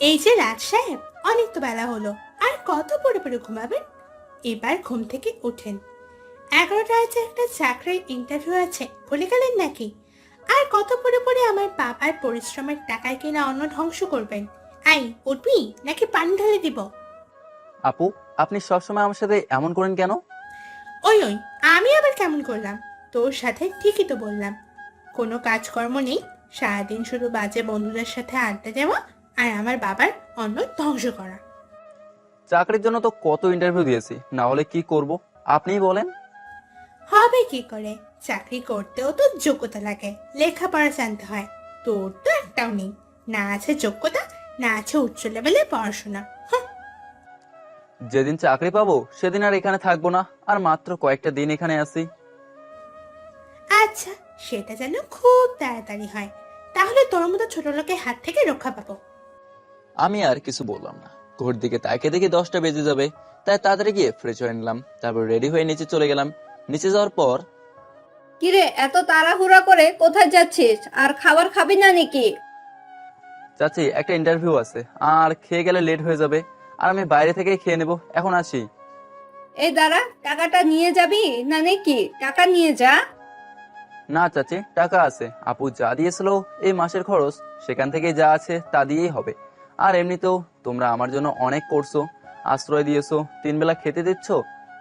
এই যে রাজ সাহেব, অনেক তো বেলা হলো, আর কত পড়ে পড়ে ঘুমাবেন? এবার ঘুম থেকে ওঠেন। 11টা আছে, একটা চাকরির ইন্টারভিউ আছে, ভুলে গেলেন নাকি? আর কত পড়ে পড়ে আমার বাবার পরিশ্রমের টাকায় কিনা অন্ন ধ্বংস করবেন? আই, উঠবি নাকি পানি ঢেলে দিব? আপু, আপনি সবসময় আমার সাথে এমন করেন কেন? ওই ওই, আমি আবার কেমন করলাম? তোর সাথে ঠিকই তো বললাম। কোনো কাজকর্ম নেই, সারাদিন শুধু বাজে বন্ধুদের সাথে আড্ডা দেওয়া আর আমার বাবার অন্ন ধ্বংস করা। চাকরির জন্য তো কত ইন্টারভিউ দিয়েছি, না হলে কি করব? আপনিই বলেন। হবে কি করে? চাকরি করতেও তো যোগ্যতা লাগে, লেখাপড়া জানতে হয়। তোর তো একটাও নেই। না আছে যোগ্যতা, না আছে উচ্চ লেভেলের পড়াশোনা। হাহ। যেদিন চাকরি পাবো সেদিন আর এখানে থাকবো না, আর মাত্র কয়েকটা দিন এখানে আছি। আচ্ছা, সেটা যেন খুব তাড়াতাড়ি হয়, তাহলে তোর মতো ছোট লোকের হাত থেকে রক্ষা পাবো। আমি আর কিছু বললাম না। ঘড়ির দিকে তাকিয়ে দেখি 10টা বেজে যাবে, তাই তাড়াতাড়ি গিয়ে ফ্রেশ হয়ে নিলাম। তারপর রেডি হয়ে নিচে চলে গেলাম। নিচে যাওয়ার পর, কিরে, এত তাড়াহুড়া করে কোথায় যাচ্ছিস? আর খাবার খাবি না নাকি? চাচি একটা ইন্টারভিউ আছে, আর খেয়ে গেলে লেট হয়ে যাবে, আর আমি বাইরে থেকেই খেয়ে নেব। এখন আসি। এই দাঁড়া, টাকাটা নিয়ে যাবি না নাকি? টাকা নিয়ে যা। না চাচি, টাকা আছে। আপু যা দিয়েছিল এই মাসের খরচ, সেখান থেকে যা আছে তা দিয়েই হবে। আর এমনিতেও তোমরা আমার জন্য অনেক করছো, আশ্রয় দিয়েছো, 3 বেলা খেতে দিচ্ছ,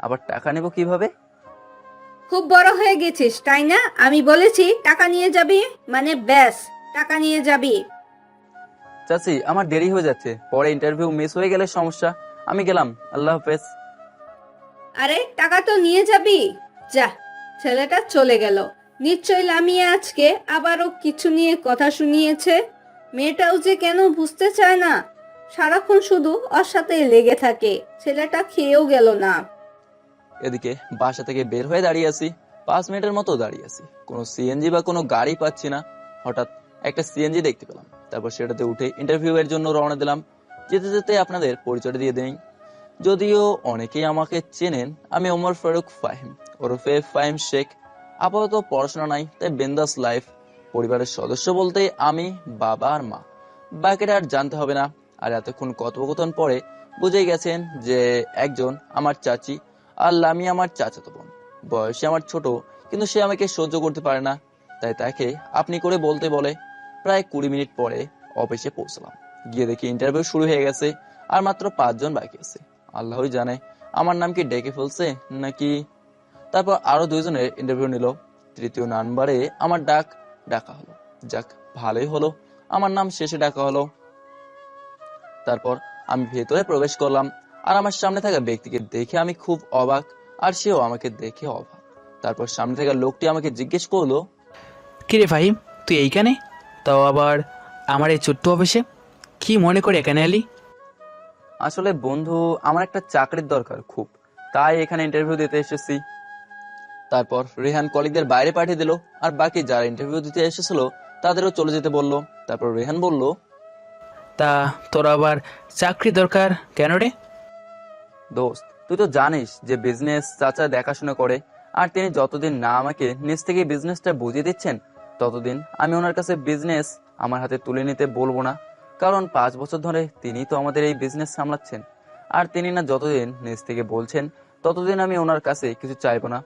আবার টাকা নেব কিভাবে? খুব বড় হয়ে গেছিস তাই না? আমি বলেছি টাকা নিয়ে যাবি, মানে ব্যাস, টাকা নিয়ে যাবি। চাচি আমার দেরি হয়ে যাচ্ছে, পরে ইন্টারভিউ মিস হয়ে গেলে সমস্যা। আমি গেলাম, আল্লাহ হাফেজ। আরে টাকা তো নিয়ে যাবি। যা। ছেলেটা চলে গেল। নিশ্চয় লামিয়ে আজকে আবারও কিছু নিয়ে কথা শুনিয়েছে। মেয়েটাও যে কেন বুঝতে চায় না, সারাক্ষণ শুধু ওর সাথে লেগে থাকে। ছেলেটা খেয়েও গেল না। এদিকে বাসা থেকে বের হয়ে দাঁড়িয়ে আছি, 5 মিনিটের মতো দাঁড়িয়ে আছি, কোনো সিএনজি বা কোনো গাড়ি পাচ্ছি না। হঠাৎ একটা সিএনজি দেখতে পেলাম, তারপর সেটাতে উঠে ইন্টারভিউ এর জন্য রওনা দিলাম। যেতে যেতে আপনাদের পরিচয় দিয়ে দেই। যদিও অনেকেই আমাকে চেনেন, আমি ওমর ফারুক ফাহিম, ওরফে ফাহিম শেখ। আপাতত পড়াশোনা নাই, তাই বিন্দাস লাইফ। পরিবারের সদস্য বলতে আমি, বাবা আর মা, বাকিটা আর জানতে হবে না। আর এতক্ষণ কথোপকথন পরে বুঝেই গেছেন যে একজন আমার চাচি, আর লামি আমার চাচাতো বোন। বয়সে আমার ছোট, কিন্তু সে আমাকে সহ্য করতে পারে না, তাই তাকে আপনি করে বলতে বলে। প্রায় 20 মিনিট পরে অফিসে পৌঁছলাম। গিয়ে দেখি ইন্টারভিউ শুরু হয়ে গেছে, আর মাত্র 5 জন বাকি আছে। আল্লাহই জানে আমার নাম কি ডেকে ফেলছে নাকি। তারপর আরো 2 জনের ইন্টারভিউ নিল। তৃতীয় নাম্বারে আমার ডাকা হলো। যাক, ভালোই হলো, আমার নাম শেষে ডাকা হলো। তারপর আমি ভেতরে প্রবেশ করলাম, আর আমার সামনে থাকা ব্যক্তিকে দেখে আমি খুব অবাক, আর সেও আমাকে দেখে অবাক। তারপর সামনে থাকা লোকটি আমাকে জিজ্ঞেস করলো, কিরে ফাহিম, তুই এইখানে? তাও আবার আমার এই ছোট্ট অফিসে? কি মনে করে এখানে এলি? আসলে বন্ধু, আমার একটা চাকরির দরকার খুব, তাই এখানে ইন্টারভিউ দিতে এসেছি। তারপর রেহান কলিগদের বাইরে পাঠিয়ে দিল, আর বাকি যারা ইন্টারভিউ দিতে এসেছিল তাদেরও চলে যেতে বলল। তারপর রেহান বলল, তা তোর আবার চাকরি দরকার কেন রে? দোস্ত, তুই তো জানিস যে বিজনেস চাচা দেখাশোনা করে, আর তিনি যতদিন না আমাকে নিজ থেকে বিজনেসটা বুঝিয়ে দিচ্ছেন, ততদিন আমি ওনার কাছে বিজনেস আমার হাতে তুলে নিতে বলবো না। কারণ 5 বছর ধরে তিনি তো আমাদের এই বিজনেস সামলাচ্ছেন, আর তিনি না যতদিন নিজ থেকে বলছেন, ততদিন আমি ওনার কাছে কিছু চাইবো না।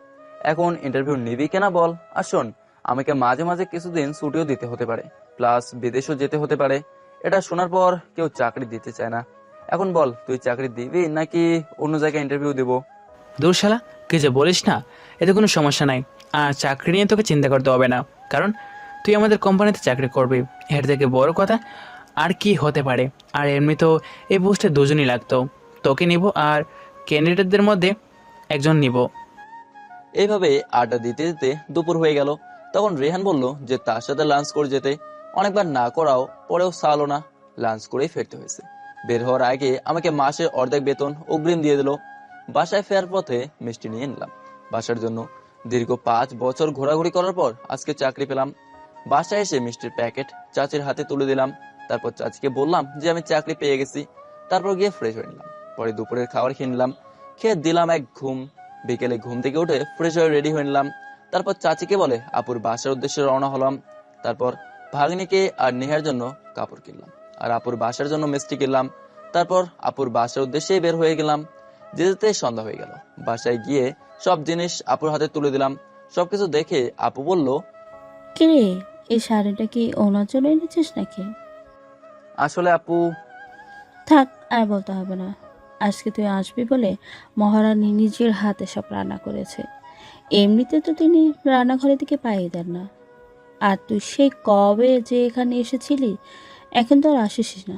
এখন ইন্টারভিউ নিবি কেনা বল। আর শোন, আমাকে মাঝে মাঝে কিছুদিন ছুটিও দিতে হতে পারে, প্লাস বিদেশও যেতে হতে পারে। এটা শোনার পর কেউ চাকরি দিতে চায় না। এখন বল, তুই চাকরি দিবি নাকি অন্য জায়গায় ইন্টারভিউ দিব? দূর শালা, কি যে বলিস না। এতে কোনো সমস্যা নাই। আর চাকরি নিয়ে তোকে চিন্তা করতে হবে না, কারণ তুই আমাদের কোম্পানিতে চাকরি করবি। এর থেকে বড় কথা আর কি হতে পারে? আর এমনি তো এই পোস্টে দুজনই লাগতো। তোকে নিব আর ক্যান্ডিডেটদের মধ্যে একজন নিব। এইভাবে আড্ডা দিতে দিতে দুপুর হয়ে গেল। তখন রেহান বলল যে তার সাথে লাঞ্চ করে যেতে। অনেকবার না করাও পরেও সালো না, লাঞ্চ করেই ফিরতে হয়েছে। বের হওয়ার আগে আমাকে মাসের অর্ধেক বেতন অগ্রিম দিয়ে দিল। বাসায় ফেরার পথে মিষ্টি নিয়ে নিলাম বাসার জন্য। দীর্ঘ 5 বছর ঘোরাঘুরি করার পর আজকে চাকরি পেলাম। বাসায় এসে মিষ্টির প্যাকেট চাচির হাতে তুলে দিলাম। তারপর চাচিকে বললাম যে আমি চাকরি পেয়ে গেছি। তারপর গিয়ে ফ্রেশ হয়ে নিলাম। পরে দুপুরের খাবার খেয়ে নিলাম। খেয়ে দিলাম এক ঘুম। বিকেলে ঘুম থেকে উঠে ফ্রেশ হয়ে রেডি হয়ে নিলাম। তারপর চাচিকে বলে আপুর বাসার উদ্দেশ্যে রওনা হলাম। তারপর ভাগ্নিকে আর নেহার জন্য কাপড় কিনলাম। আর আপুর বাসার জন্য মিষ্টি কিনলাম। তারপর আপুর বাসার উদ্দেশ্যেই বের হয়ে গেলাম। যেতে সন্ধ্যা হয়ে গেল। বাসায় গিয়ে সব জিনিস আপুর হাতে তুলে দিলাম। সবকিছু দেখে আপু বলল, কিরে, এই শাড়িটা কি ওনার জন্য এনেছিস নাকি? আসলে আপু, থাক, আর বলতে হবে না। আজকে তুই আসবি বলে মহারানী নিজের হাতে সব রান্না করেছে। এমনিতে তো তিনি রান্নাঘরের দিকে পাই দেন না। আর তুই সেই কবে যে এখানে এসেছিলি, এখন তো আর আসিস না।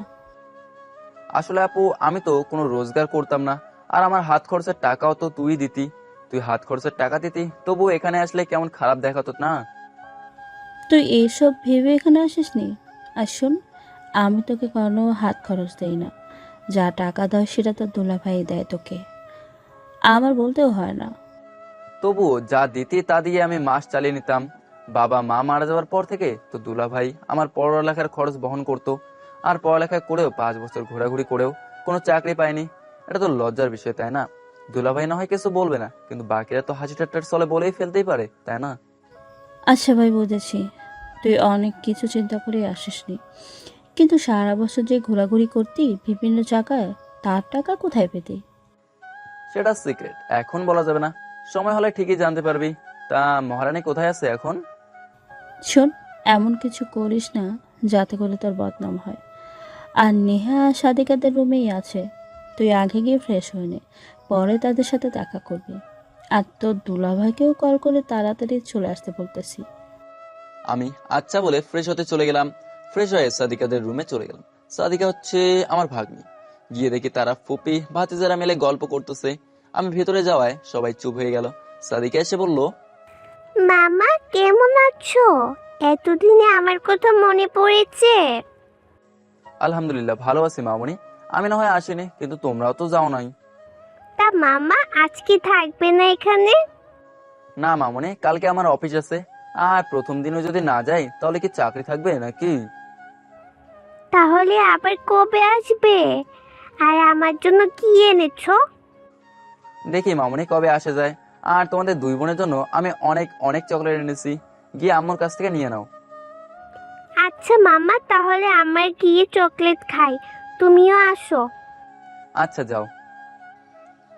আসলে আপু আমি তো কোনো রোজগার করতাম না, আর আমার হাত খরচের টাকাও তো তুই দিতি। তুই হাত খরচের টাকা দিতি, তবু এখানে আসলে কেমন খারাপ দেখাতো না। তুই এইসব ভেবে এখানে আসিসনি। আর শোন, আমি তোকে কোনো হাত খরচ দেই না। যা টাকা দেয় সেটা তো দুলাভাই দেয় তোকে, আমার বলতেও হয় না। তবু যা দিতি তা দিয়ে আমি মাস চালিয়ে নিতাম। বাবা মা মারা যাওয়ার পর থেকে তো দুলাভাই আমার পড়ালেখার খরচ বহন করতো। আর পড়ালেখা করেও 5 বছর ঘোরাঘুরি করেও কোনো চাকরি পাইনি। এটা তো লজ্জার বিষয়, তাই না? দুলাভাই না হয় কিছু বলবে না, কিন্তু বাকিরা তো হাসি ঠাট্টার চলে বলেই ফেলতেই পারে, তাই না? আচ্ছা ভাই, বুঝেছি তুই অনেক কিছু চিন্তা করে আসিসনি, কিন্তু সারা বছর যে ঘোরাঘুরি করতি বিভিন্ন জায়গায়, তার টাকা কোথায় পেতি? সেটা সিক্রেট, এখন বলা যাবে না। সময় হলে ঠিকই জানতে পারবি। তা মহারানী কোথায় আছে এখন? শোন, এমন কিছু করিস না যাতে করে তোর বদনাম হয়। আর নেহা আর সাদিকাদের রুমেই আছে। তুই আগে গিয়ে ফ্রেশ হয়ে নে, পরে তাদের সাথে দেখা করবি। আর তোর দুলাভাইকেও কল করে তাড়াতাড়ি চলে আসতে বলতেছি। আমি আচ্ছা বলে ফ্রেশ হতে চলে গেলাম। ফ্রেশ হয়ে সাদিকাদের রুমে চলে গেলাম। সাদিকা হচ্ছে আমার ভাগ্নি। গিয়ে দেখি তারা ফুপি ভাতিজারা মিলে গল্প করতেছে। আমি ভেতরে যাওয়ায় সবাই চুপ হয়ে গেল। সাদিকা এসে বলল, মামা কেমন আছো? এতদিনে আমার কথা মনে পড়েছে। আলহামদুলিল্লাহ ভালো আছি মামনি। আমি না হয় আসিনি, কিন্তু তোমরাও তো যাও নাই। তা মামা আজকে থাকবে না এখানে? না মামনি, কালকে আমার অফিস আছে। আর প্রথম দিনও যদি না যাই তাহলে কি চাকরি থাকবে নাকি? তাহলে আবার কবে আসবে? আর আমার জন্য কি এনেছো? দেখি মামনি কবে আসে যায়। আর তোমাদের 2 বোনের জন্য আমি অনেক অনেক চকলেট এনেছি, গিয়ে আম্মুর কাছ থেকে নিয়ে নাও। আচ্ছা মামা, তাহলে আমার গিয়ে চকলেট খাই, তুমিও আসো। আচ্ছা যাও।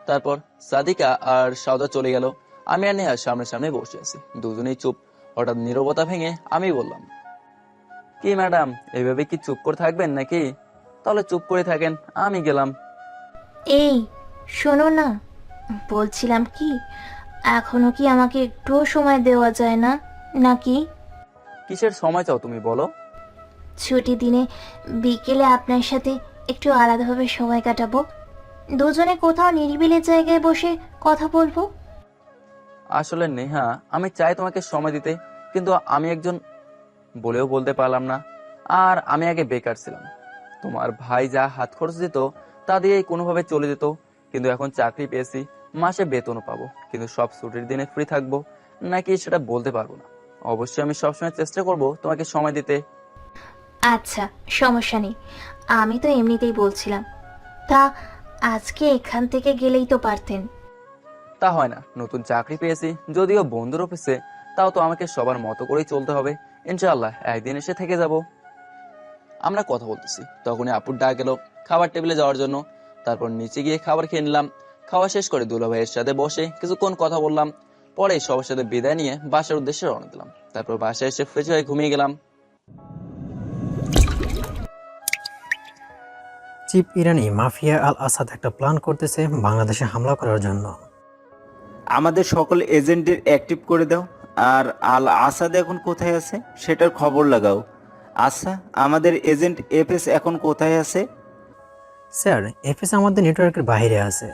তারপর সাদিকা আর সাউদা চলে গেল। আমি আর নেহা সামনে বসে আছি, দুজনেই চুপ। হঠাৎ নীরবতা ভেঙে আমি বললাম, কি ম্যাডাম, এইভাবে কি চুপ করে থাকবেন নাকি? তাহলে চুপ করে থাকেন, আমি গেলাম। এই শোনো না, বলছিলাম কি, এখনো কি আমাকে একটুও সময় দেওয়া যায় না নাকি? কিসের সময় চাও তুমি, বলো। ছুটি দিনে বিকেলে আপনার সাথে একটু আলাদাভাবে সময় কাটাবো, দুজনে কোথাও নিরিবিলি জায়গায় বসে কথা বলবো। আসলে নেহা, আমি চাই তোমাকে সময় দিতে, কিন্তু আমি একজন বলেও বলতে পারলাম না। আর আমি আগে বেকার ছিলাম। তোমার ভাই যা হাত খরচ দিত তা দিয়েই কোনোভাবে চলে যেত। কিন্তু এখন চাকরি পেয়েছি, মাসে বেতনও পাবো, কিন্তু সব ছুটির দিনে ফ্রি থাকবো নাকি সেটা বলতে পারবো না। অবশ্যই আমি সবসময় চেষ্টা করব তোমাকে সময় দিতে। আচ্ছা, সমস্যা নেই, আমি তো এমনিতেই বলছিলাম। তা আজকে এখান থেকে গেলেই তো পারতেন। তা হয় না, নতুন চাকরি পেয়েছি, যদিও বন্ধুর অফিসে, তাও তো আমাকে সবার মতো করেই চলতে হবে। ইনশাআল্লাহ একদিন এসে থেকে যাব। আমরা কথা বলতেছি, তখনই আপুর ডাক গেল খাবার টেবিলে যাওয়ার জন্য। তারপর নিচে গিয়ে খাবার খেয়ে নিলাম। খাওয়া শেষ করে দুলাভাইয়ের সাথে বসে কিছুক্ষণ কথা বললাম। পরে সবার সাথে বিদায় নিয়ে বাসার উদ্দেশ্যে রওনা দিলাম। তারপর বাসায় এসে ফ্রেশ হয়ে ঘুমিয়ে গেলাম। চিফ ইরানি মাফিয়া আল আসাদ একটা প্ল্যান করতেছে বাংলাদেশে হামলা করার জন্য। আমাদের সকল এজেন্টদের অ্যাক্টিভ করে দাও, আর আল আসাদ এখন কোথায় আছে সেটার খবর লাগাও। আচ্ছা, আমাদের এজেন্ট এফএস এখন কোথায় আছে? স্যার, এফএস আমাদের নেটওয়ার্কের বাইরে আছে,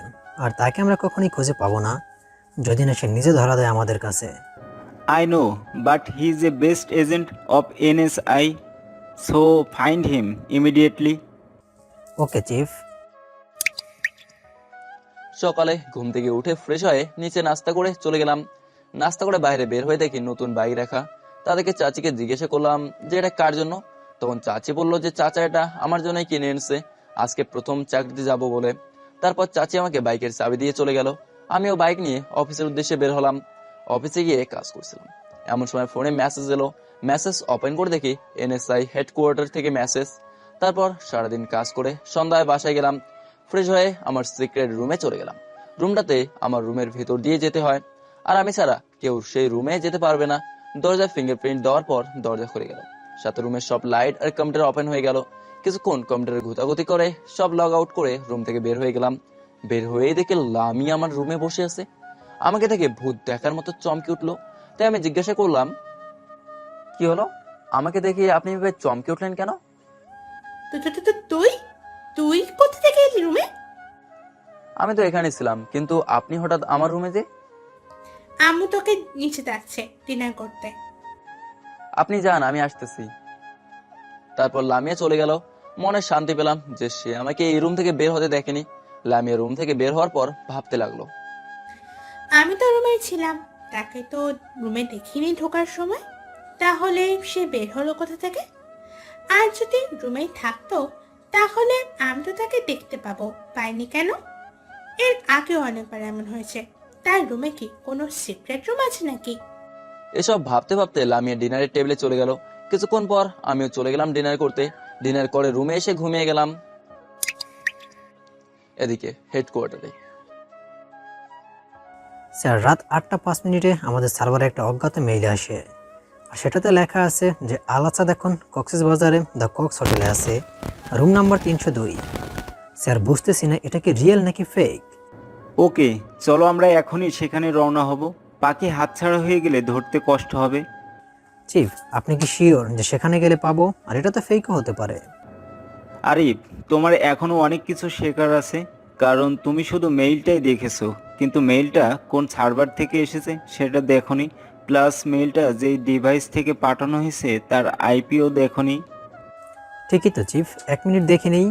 আর তাকে আমরা কখনোই খুঁজে পাবো না যদি না সে নিজে ধরা দেয় আমাদের কাছে। I know, but he is a best agent of NSI, so find him immediately. Okay chief. সকালে ঘুম থেকে উঠে ফ্রেশ হয়ে নিচে নাস্তা করে চলে গেলাম। নাস্তা করে বাইরে বের হয়ে দেখি নতুন বাইক রাখা। তাদেরকে চাচিকে জিজ্ঞাসা করলাম যে এটা কার জন্য। তখন চাচি বলল যে চাচা এটা আমার জন্যই কিনে এনেছে, আজকে প্রথম চাকরিতে যাব বলে। তারপর চাচি আমাকে বাইকের চাবি দিয়ে চলে গেল। আমিও বাইক নিয়ে অফিসের উদ্দেশ্যে বের হলাম। অফিসে গিয়ে কাজ করছিলাম, এমন সময় ফোনে মেসেজ এলো। মেসেজ ওপেন করে দেখি এনএসআই হেডকোয়ার্টার থেকে মেসেজ। তারপর সারাদিন কাজ করে সন্ধ্যায় বাসায় গেলাম। ফ্রেশ হয়ে আমার সিক্রেট রুমে চলে গেলাম। রুমটাতে আমার রুমের ভেতর দিয়ে যেতে হয়, আর আমি ছাড়া কেউ সেই রুমে যেতে পারবে না। দরজায় ফিঙ্গারপ্রিন্ট দেওয়ার পর দরজা খুলে গেল, সাথে রুমের সব লাইট আর কম্পিউটার ওপেন হয়ে গেল। কিছুক্ষণ কম্পিউটারে ঘুতাঘুতি করে সব লগ আউট করে রুম থেকে বের হয়ে গেলাম। বের হয়ে দেখে লামিয়া আমার রুমে বসে আছে। আমাকে দেখে ভূত দেখার মতো চমকে উঠলো। তাই আমি জিজ্ঞাসা করলাম, কি হলো? আমাকে দেখে আপনি এভাবে চমকে উঠলেন কেন? তুই তুই কোথা থেকে এলি রুমে? আমি তো এখানে ছিলাম, কিন্তু আপনি হঠাৎ আমার রুমে যে? আম্মু তোকে নিচে ডাকছে ডিনার করতে। আপনি যান, আমি আসতেছি। তারপর লামিয়া চলে গেল। মনে শান্তি পেলাম যে সে আমাকে এই রুম থেকে বের হতে দেখেনি। লামিয়া রুম থেকে বের হওয়ার পর ভাবতে লাগলো, আমি তো রুমে ছিলাম, তাকে তো রুমে দেখিনি ঢোকার সময়, তাহলে সে বের হলো কোথা থেকে? আর যদি রুমে থাকতো তাহলে আমি তো তাকে দেখতে পাইনি কেন? এর আগেও অনেকবার এমন হয়েছে। তার রুমে কি কোনো সিক্রেট রুম আছে নাকি? এসব ভাবতে ভাবতে লামিয়া ডিনারের টেবিলে চলে গেল। কিছুক্ষণ পর আমিও চলে গেলাম ডিনার করতে। ডিনার করে রুমে এসে ঘুমিয়ে গেলাম। এদিকে হেডকোয়ার্টারে স্যার, রাত 8:05 আমাদের সার্ভারে একটা অজ্ঞাত মেইল আসে, আর সেটাতে লেখা আছে যে আল আসাদ এখন কক্সবাজারে দ্য কক্স হোটেলে আছে, রুম নাম্বার 302। স্যার, বুঝতেছি না এটা কি রিয়েল নাকি ফেক। ওকে, চলো আমরা এখনই সেখানে রওনা হব। পাখি হাতছাড়া হয়ে গেলে ধরতে কষ্ট হবে। চিফ, আপনি কি শিওর যে সেখানে গেলে পাবো? আর এটা তো ফেকও হতে পারে। আরিফ, তোমার এখনো অনেক কিছু শেখার আছে, কারণ তুমি শুধু মেইলটাই দেখেছো, কিন্তু মেইলটা কোন সার্ভার থেকে এসেছে সেটা দেখোনি। প্লাস মেইলটা যেই ডিভাইস থেকে পাঠানো হয়েছে তার আইপিও দেখোনি। ঠিকই তো চিফ, 1 মিনিট দেখে নেই।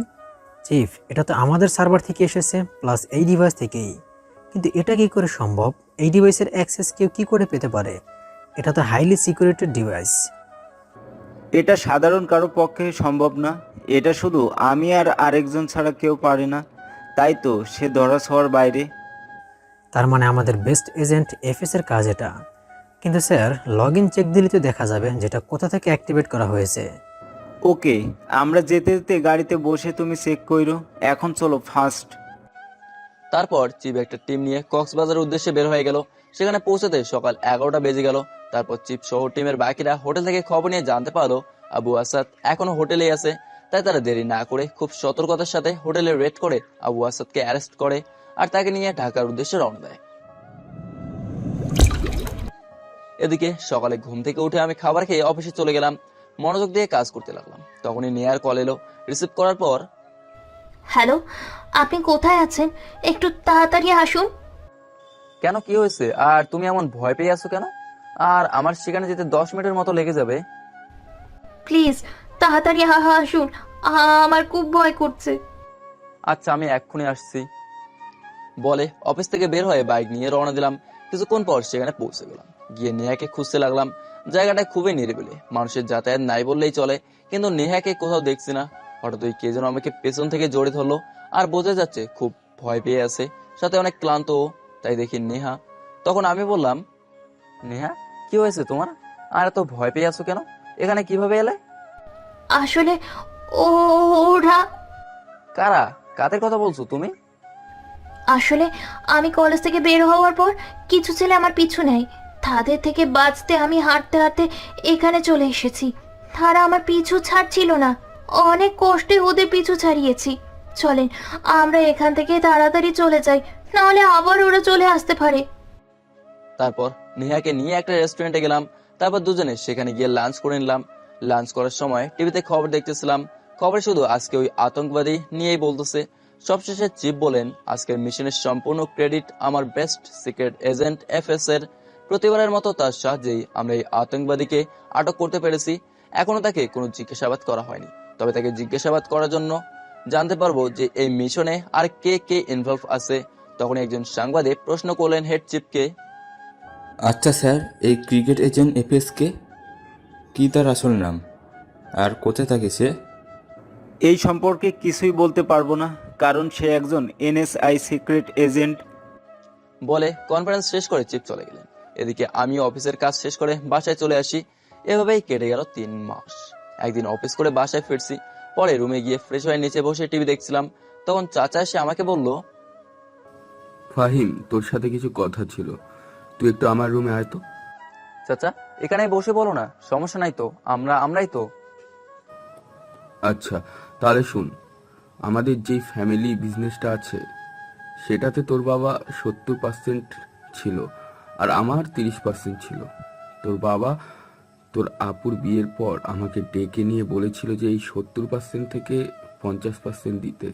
চিফ, এটা তো আমাদের সার্ভার থেকে এসেছে, প্লাস এই ডিভাইস থেকেই। কিন্তু এটা কি করে সম্ভব? এই ডিভাইসের অ্যাক্সেস কেউ কি করে পেতে পারে? এটা তো হাইলি সিকিউরেটেড ডিভাইস। এটা সাধারণ কারো পক্ষে সম্ভব না। এটা শুধু আমি আর আরেকজন ছাড়া কেউ পারে না, তাই তো সে ধরা ছোঁয়ার বাইরে। তার মানে আমাদের বেস্ট এজেন্ট এফএস এর কাজ এটা। কিন্তু স্যার, লগ ইন চেক দিলে তো দেখা যাবে যেটা কোথা থেকে অ্যাক্টিভেট করা হয়েছে। ওকে, আমরা যেতে যেতে গাড়িতে বসে তুমি চেক কইরো। এখন চলো ফার্স্ট। তারপর চিফ একটা টিম নিয়ে কক্সবাজারের উদ্দেশ্যে বের হয়ে গেল। সেখানে পৌঁছাতে সকাল 11টা বেজে গেল। তারপর চিফ সহ টিমের বাকিরা হোটেল থেকে খবর নিয়ে জানতে পারলো আবু আসাদ এখনো হোটেলেই আছে। তাই তারা দেরি না করে খুব সতর্কতার সাথে হোটেলে রেড করে আবু আসাদকে অ্যারেস্ট করে আর তাকে নিয়ে ঢাকার উদ্দেশ্যে রওনা দেয়। এদিকে সকালে ঘুম থেকে উঠে আমি খাবার খেয়ে অফিসে চলে গেলাম। মনোযোগ দিয়ে কাজ করতে লাগলাম। তখনই নেহার কল এলো। রিসিভ করার পর, হ্যালো, আপনি কোথায় আছেন? একটু তাড়াতাড়ি আসুন। কেন, কি হয়েছে? আর তুমি এমন ভয় পেয়ে আছো কেন? আর আমার সেখানে যেতে 10 মিনিটের মতো লেগে যাবে। প্লিজ তাড়াতাড়ি আসুন, আমার খুব ভয় করছে। আচ্ছা, আমি এক্ষুনি আসছি বলে অফিস থেকে বের হয়ে বাইক নিয়ে রওনা দিলাম। কিছুক্ষণ পর সেখানে পৌঁছে গেলাম। গিয়ে নেহাকে খুঁজতে লাগলাম। জায়গাটা খুবই নিরিবিলি, মানুষের যাতায়াত নাই বললেই চলে, কিন্তু নেহাকে কোথাও দেখছি না। হঠাৎ ওই কে যেন আমাকে পেছন থেকে জড়িয়ে ধরলো, আর বোঝা যাচ্ছে খুব ভয় পেয়ে আছে, সাথে অনেক ক্লান্ত। তাই দেখি নেহা। তখন আমি বললাম, নেহা, কি হয়েছে তোমার? আর এত ভয় পেয়ে আছো কেন? এখানে কিভাবে এলে? আসলে ওরা, কারা? কাদের কথা বলছো তুমি? আসলে আমি কলেজ থেকে বের হওয়ার পর কিছু ছেলে আমার পিছু নেয়। তাদের থেকে বাঁচতে আমি হাঁটতে হাঁটতে এখানে চলে এসেছি। তারা আমার পিছু ছাড়ছিল না, অনেক কষ্টে ওদের পিছু ছাড়িয়েছি। চলেন আমরা এখান থেকে তাড়াতাড়ি চলে যাই, নাহলে আবার ওরা চলে আসতে পারে। তারপর নেহাকে নিয়ে একটা রেস্টুরেন্টে গেলাম। তারপর দুজনে সেখানে গিয়ে লাঞ্চ করে নিলাম। লাঞ্চ করার সময় টিভিতে খবর দেখতেছিলাম। খবরে শুধু আজকে ওই আতঙ্কবাদী নিয়েই বলতেছে। সবশেষে চিফ বলেন, আজকের মিশনের সম্পূর্ণ ক্রেডিট আমার বেস্ট সিক্রেট এজেন্ট এফএস এর। প্রতিবারের মতো তার সাহায্যেই আমরা এই আতঙ্কবাদীকে আটক করতে পেরেছি। এখনো তাকে কোনো জিজ্ঞাসাবাদ করা হয়নি, তবে তাকে জিজ্ঞাসাবাদ করার জন্য জানতে পারবো যে এই মিশনে আর কে কে ইনভলভ আছে। তখন একজন সাংবাদিক প্রশ্ন করলেন হেড চিফকে, আচ্ছা স্যার, এই ক্রিকেট এজেন্ট এফএস কে? কি তার আসল নাম? আর কোথায় থাকে সে? এই সম্পর্কে কিছুই বলতে পারবো না, কারণ সে একজন এনএসআই সিক্রেট এজেন্ট। বলে কনফারেন্স শেষ করে চিফ চলে গেলেন। এদিকে আমি অফিসের কাজ শেষ করে বাসায় চলে আসি। এভাবেই কেটে গেল 3 মাস। একদিন অফিস করে বাসায় ফিরছি। পরে রুমে গিয়ে ফ্রেশ হয়ে নিচে বসে টিভি দেখছিলাম, তখন চাচা এসে আমাকে বলল, ফাহিম, তোর সাথে কিছু কথা ছিল, তুই একটু আমার রুমে আয় তো। চাচা এখানে বসে বলো না, সমস্যা নাই তো, আমরাই তো। আচ্ছা তাহলে শুন, আমাদের যেই ফ্যামিলি বিজনেসটা আছে সেটাতে তোর বাবা 70% ছিল আর আমার 30% ছিল। তোর বাবা তোর আপুর বিয়ের পর আমাকে ডেকে নিয়ে বলেছিল যে এই 70% থেকে 50% দিতে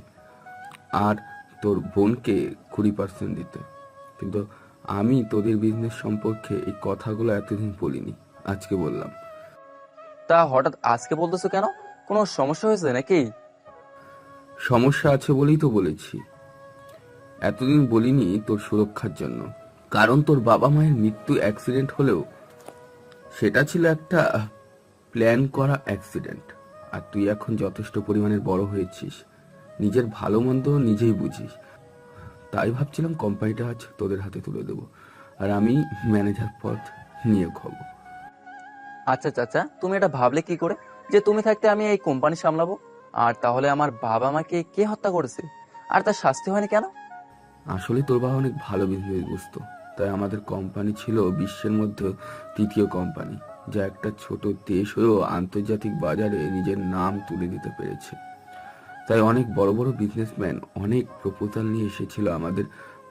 আর তোর বোনকে 20% দিতে। কিন্তু আমি তোদের বিজনেস সম্পর্কে এই কথাগুলো এতদিন বলিনি, আজকে বললাম। তা হঠাৎ আজকে বলতেছো কেন? কোনো সমস্যা হয়েছে নাকি? সমস্যা আছে বলেই তো বলেছি। এতদিন বলিনি তোর সুরক্ষার জন্য, কারণ তোর বাবা মায়ের মৃত্যু অ্যাক্সিডেন্ট হলেও সেটা ছিল একটা প্ল্যান করা অ্যাক্সিডেন্ট। আর তুই এখন যথেষ্ট পরিমাণে বড় হয়েছিস, নিজের ভালো মন্দ নিজেই বুঝিস। তাই ভাবছিলাম কোম্পানিটা আজ তোদের হাতে তুলে দেবো আর আমি ম্যানেজার পদ নিয়ে খাবো। আচ্ছা চাচা, তুমি এটা ভাবলে কি করে যে তুমি থাকতে আমি এই কোম্পানি সামলাবো? আর তাহলে আমার বাবা মাকে কে হত্যা করেছে আর তার শাস্তি হয়নি কেন? আসলে তোর বাবা অনেক ভালো বিজনেস বুঝতো, তাই আমাদের কোম্পানি ছিল বিশ্বের মধ্যে 3য় কোম্পানি, যা একটা ছোট দেশ হয়েও আন্তর্জাতিক বাজারে নিজের নাম তুলে দিতে পেরেছে। তাই অনেক বড় বড় বিজনেসম্যান অনেক প্রপোজাল নিয়ে এসেছিল আমাদের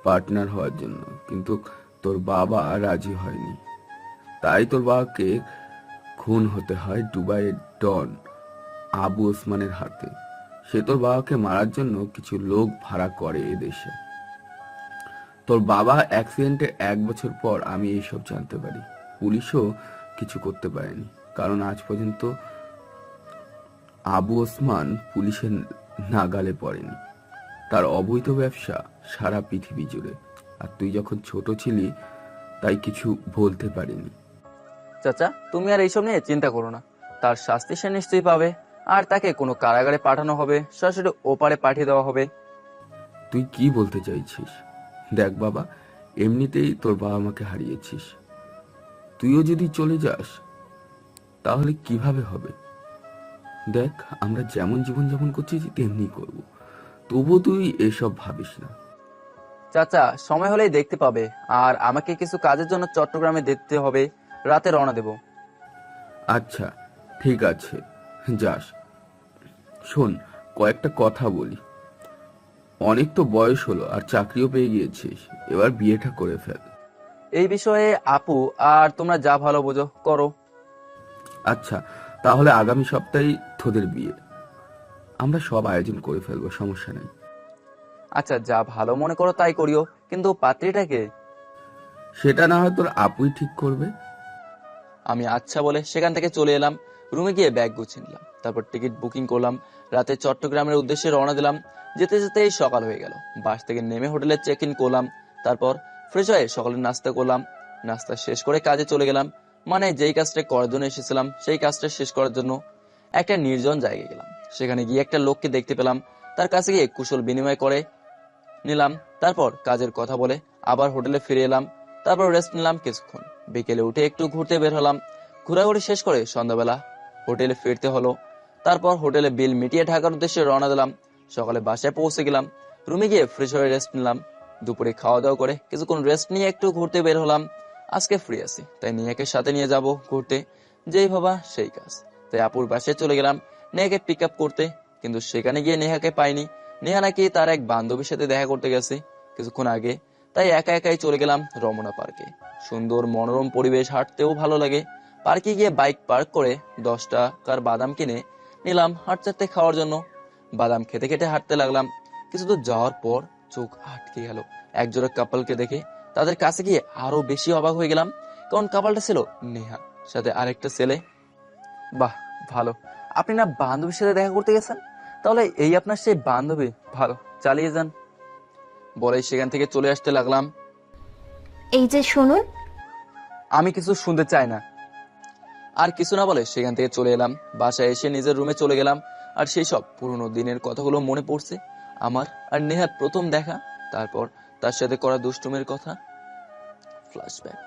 পার্টনার হওয়ার জন্য, কিন্তু তোর বাবা রাজি হয়নি। তাই তোর বাবাকে খুন হতে হয় দুবাইয়ের ডন আবু ওসমানের হাতে। সে তোর বাবাকে মারার জন্য কিছু লোক ভাড়া করে এদেশে। তোর বাবা অ্যাক্সিডেন্টের 1 বছর পর আমি এইসব জানতে পারি। পুলিশও কিছু করতে পারেনি, কারণ আজ পর্যন্ত আবু ওসমান পুলিশের নাগালে পড়েনি। তার অবৈধ ব্যবসা সারা পৃথিবী জুড়ে। আর তুই যখন ছোট ছিলি তাই কিছু বলতে পারিনি। চাচা তুমি আর এইসব নিয়ে চিন্তা করো না, তার শাস্তি সে নিশ্চয়ই পাবে। আর তাকে কোনো কারাগারে পাঠানো হবে, সরাসরি ওপারে পাঠিয়ে দেওয়া হবে। তুই কি বলতে চাইছিস? দেখ বাবা, এমনিতেই তোর বাবা মাকে হারিয়েছিস, তুইও যদি চলে যাস তাহলে কিভাবে হবে? দেখ, আমরা যেমন জীবনযাপন করছি তেমনি করব, তবু তুই এসব ভাবিস না। চাচা সময় হলেই দেখতে পাবে। আর আমাকে কিছু কাজের জন্য চট্টগ্রামে দেখতে হবে, রাতে রওনা দেব। আচ্ছা ঠিক আছে, যাস। শোন, কয়েকটা কথা বলি। অনেক তো বয়স হলো আর চাকরিও পেয়ে গিয়েছিস, এবার বিয়েটা করে ফেল। এই বিষয়ে আপু আর তোমরা যা ভালো বোঝো করো। আচ্ছা তাহলে আগামী সপ্তাহে তোদের বিয়ে, আমরা সব আয়োজন করে ফেলবো, সমস্যা নেই। আচ্ছা যা ভালো মনে করো তাই করিও, কিন্তু পাত্রীটাকে? সেটা না হয় তোর আপুই ঠিক করবে। আমি আচ্ছা বলে সেখান থেকে চলে এলাম। রুমে গিয়ে ব্যাগ গুছিয়ে নিলাম, তারপর টিকিট বুকিং করলাম। রাতে চট্টগ্রামের উদ্দেশ্যে রওনা দিলাম। যেতে যেতেই সকাল হয়ে গেল। বাস থেকে নেমে হোটেলে চেক ইন করলাম, তারপর ফ্রেশ হয়ে সকালে নাস্তা করলাম। নাস্তা শেষ করে কাজে চলে গেলাম। মানে যেই কাজটা করার জন্য এসেছিলাম সেই কাজটা শেষ করার জন্য একটা নির্জন জায়গায় গেলাম। সেখানে গিয়ে একটা লোককে দেখতে পেলাম, তার কাছে গিয়ে কুশল বিনিময় করে নিলাম। তারপর কাজের কথা বলে আবার হোটেলে ফিরে এলাম। তারপর রেস্ট নিলাম কিছুক্ষণ। বিকেলে উঠে একটু ঘুরতে বের হলাম। ঘোরাঘুরি শেষ করে সন্ধ্যাবেলা হোটেলে ফিরতে হলো। তারপর হোটেলে বিল মিটিয়ে ঢাকার উদ্দেশ্যে রওনা দিলাম। সকালে বাসায় পৌঁছে গেলাম। রুমে গিয়ে ফ্রেশ হয়ে রেস্ট নিলাম। দুপুরে খাওয়া দাওয়া করে কিছুক্ষণ রেস্ট নিয়ে একটু ঘুরতে বের হলাম। আজকে ফ্রি আছি, তাই নেহাকে সাথে নিয়ে যাব ঘুরতে। যেই ভাবা সেই কাজ, তাই আপুর বাসায় চলে গেলাম নেহাকে পিক আপ করতে। কিন্তু সেখানে গিয়ে নেহাকে পাইনি। নেহা নাকি তার এক বান্ধবীর সাথে দেখা করতে গেছে কিছুক্ষণ আগে, তাই একা একাই চলে গেলাম রমনা পার্কে। সুন্দর মনোরম পরিবেশ, হাঁটতেও ভালো লাগে। পার্কে গিয়ে বাইক পার্ক করে 10 টাকার বাদাম কিনে নিলাম হাঁটতে খাওয়ার জন্য। বাদাম খেতে খেতে হাঁটতে লাগলাম। কিছু দূর যাওয়ার পর চোখ আটকে গেল একজোড়া কাপলকে দেখে। তাদের কাছে গিয়ে আরো বেশি অবাক হয়ে গেলাম, কারণ কাপলটা ছিল নেহা সাথে আরেকটা ছেলে। বাহ ভালো, আপনি না বান্ধবীর সাথে দেখা করতে গেছেন? তাহলে এই আপনার সেই বান্ধবী? ভালো, চালিয়ে যান বলেই সেখান থেকে চলে আসতে লাগলাম। এই যে শুনুন। আমি কিছু শুনতে চাই না। আর কিছু না বলে সেখান থেকে চলে এলাম। বাসায় এসে নিজের রুমে চলে গেলাম। আর সেই সব পুরোনো দিনের কথাগুলো মনে পড়ছে। আমার আর নেহার প্রথম দেখা, তারপর তার সাথে করা দুষ্টুমের কথা, ফ্ল্যাশব্যাক।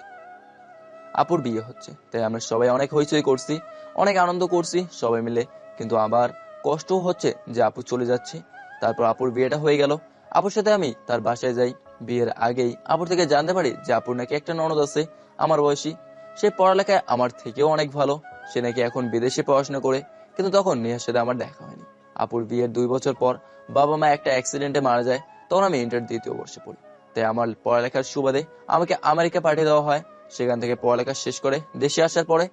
আপুর বিয়ে হচ্ছে, তাই আমরা সবাই অনেক হইচই করছি, অনেক আনন্দ করছি সবাই মিলে। কিন্তু আবার কষ্টও হচ্ছে যে আপু চলে যাচ্ছে। তারপর আপুর বিয়েটা হয়ে গেল। আপুর সাথে আমি তার বাসায় যাই। বিয়ের আগেই আপুর থেকে জানতে পারি যে আপুর নাকি একটা ননদ আছে আমার বয়সী। সে পড়ালেখায় আমার থেকেও অনেক ভালো। সে নাকি এখন বিদেশে পড়াশোনা করে। কিন্তু তখন নেহার সাথে আমার দেখা হয়নি। আপুর বিয়ের 2 বছর পর বাবা মা একটা অ্যাক্সিডেন্টে মারা যায়। তখন আমি ইন্টার 2য় বর্ষে পড়ি। তাই আমার পড়ালেখার সুবাদে আমাকে আমেরিকা পাঠিয়ে দেওয়া হয়। সেখান থেকে পড়ালেখা শেষ করে দেশে আসার পরে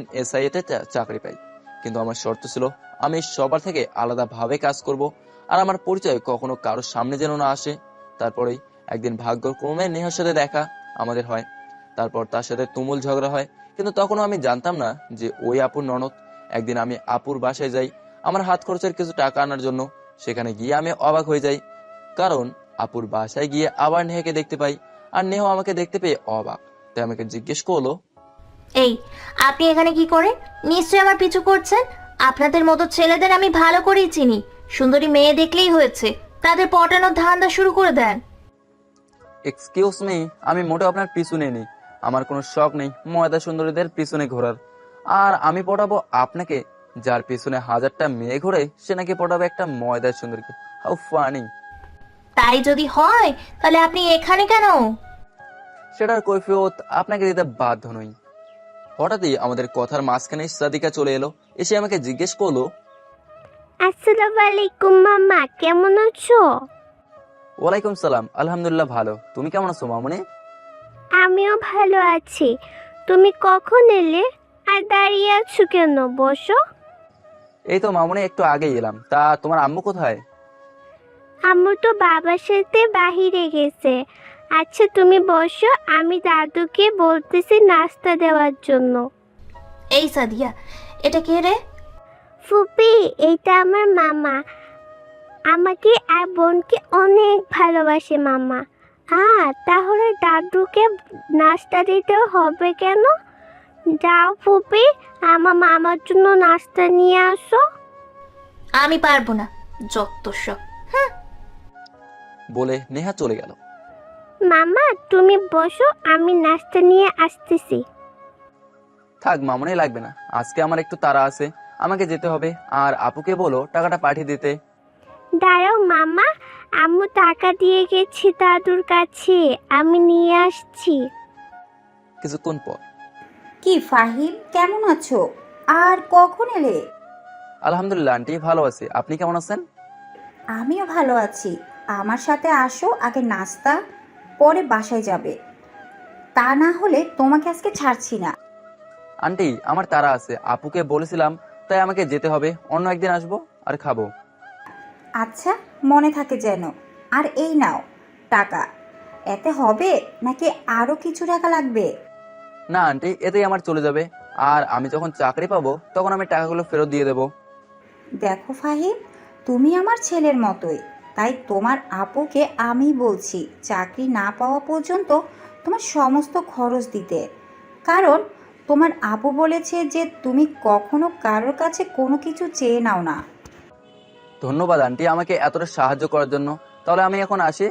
NSI তে চাকরি পাই। কিন্তু আমার শর্ত ছিল আমি সবার থেকে আলাদাভাবে কাজ করব, আর আমার পরিচয় কখনো কারোর সামনে যেন না আসে। তারপরেই একদিন ভাগ্যক্রমে নেহার সাথে দেখা আমাদের হয়। তারপর তার সাথে তুমুল ঝগড়া হয়। কিন্তু তখনও আমি জানতাম না যে ওই আপুর ননদ। একদিন আমি আপুর বাসায় যাই আমার হাত খরচের কিছু টাকা আনার জন্য। সেখানে গিয়ে আমি অবাক হয়ে যাই, কারণ আপুর বাসায় গিয়ে আবার নেহাকে দেখতে পাই, আর নেহ আমাকে দেখতে পেয়ে অবাক। তাই আমাকে জিজ্ঞেস করলো, এই, আপনি এখানে কি করেন? নিশ্চয়ই আমার পিছু করছেন। আপনাদের মতো ছেলেদের আমি ভালো করেই চিনি। সুন্দরী মেয়ে দেখলেই হয়েছে, তাদের পটানোর ধান্দা শুরু করে দেন। এক্সকিউজ মি, আমি মোটেও আপনার পিছনে নেই। আমার কোনো শখ নেই ময়দা সুন্দরীদের পিছনে ঘোরার। আর আমি পটাবো আপনাকে, যার পিছনে 1000টা মেয়ে ঘোরে, সে নাকি পটাবে একটা ময়দা সুন্দরীকে। How funny. তাই যদি হয় তাহলে আপনি এখানে কেন? সেটার কৈফিয়ত আপনাকে দিতে বাধ্য নই। হঠাৎই আমাদের কথার মাঝখানে সাদিকা চলে এলো। এসে আমাকে জিজ্ঞেস করলো, আসসালামু আলাইকুম মামা, কেমন আছো? ওয়ালাইকুম সালাম, আলহামদুলিল্লাহ ভালো। তুমি কেমন আছো মামুনি? আমিও ভালো আছি। তুমি কখন এলে? আর দাঁড়িয়ে আছো কেন? বসো। এই তো মামুনি, একটু আগেই এলাম। তা তোমার আম্মু কোথায়? আম্মু তো বাবার সাথে বাহিরে গেছে। আচ্ছা তুমি বসো, আমি দাদুকে বলতেছি নাস্তা দেওয়ার জন্য। এই সাদিয়া, এটা কে রে? ফুপি, এইটা আমার মামা। আমাকে আর বোনকে অনেক ভালোবাসে মামা। তাহলে দাদুকে নাস্তা দিতে হবে কেন? যাও ফুপি, আমার মামার জন্য নাস্তা নিয়ে আসো। আমি পারবো না, যত সব। বলে নেহা চলে গেল। মামা তুমি বসো, আমি নাস্তা নিয়ে আসতেছি। থাক মামুনি, লাগবে না। আজকে আমার একটু তাড়া আছে, আমাকে যেতে হবে। আর আপুকে বলো টাকাটা পাঠিয়ে দিতে। দাঁড়াও মামা, আম্মু টাকা দিয়ে গেছি দাদুর কাছে, আমি নিয়ে আসছি। কিছুক্ষণ পর, কি ফাহিম, কেমন আছো? আর কখন এলে? আলহামদুলিল্লাহ আন্টি, ভালো আছি। আপনি কেমন আছেন? আমিও ভালো আছি। আমার সাথে আসো, আগে নাস্তা, পরে বাসায় যাবে। তা না হলে তোমাকে আজকে ছাড়ছি না। আন্টি আমার তাড়া আছে, আপুকে বলেছিলাম, তাই আমাকে যেতে হবে। অন্য একদিন আসবো আর খাবো। আচ্ছা, মনে থাকে যেন। আর এই নাও টাকা। এতে হবে নাকি আরো কিছু টাকা লাগবে? না আন্টি, এতেই আমার চলে যাবে। আর আমি যখন চাকরি পাবো তখন আমি টাকাগুলো ফেরত দিয়ে দেবো। দেখো ফাহিম, তুমি আমার ছেলের মতোই, তাই তোমার আপুকে আমি বলছি চাকরি না পাওয়া পর্যন্ত তোমার সমস্ত খরচ দিতে। কারণ তোমার আপু বলেছে যে তুমি কখনো কারোর কাছে কোনো কিছু চেয়ে নাও না। ধন্যবাদ আন্টি আমাকে এতটা সাহায্য করার জন্য। তাহলে আমি এখন আসি।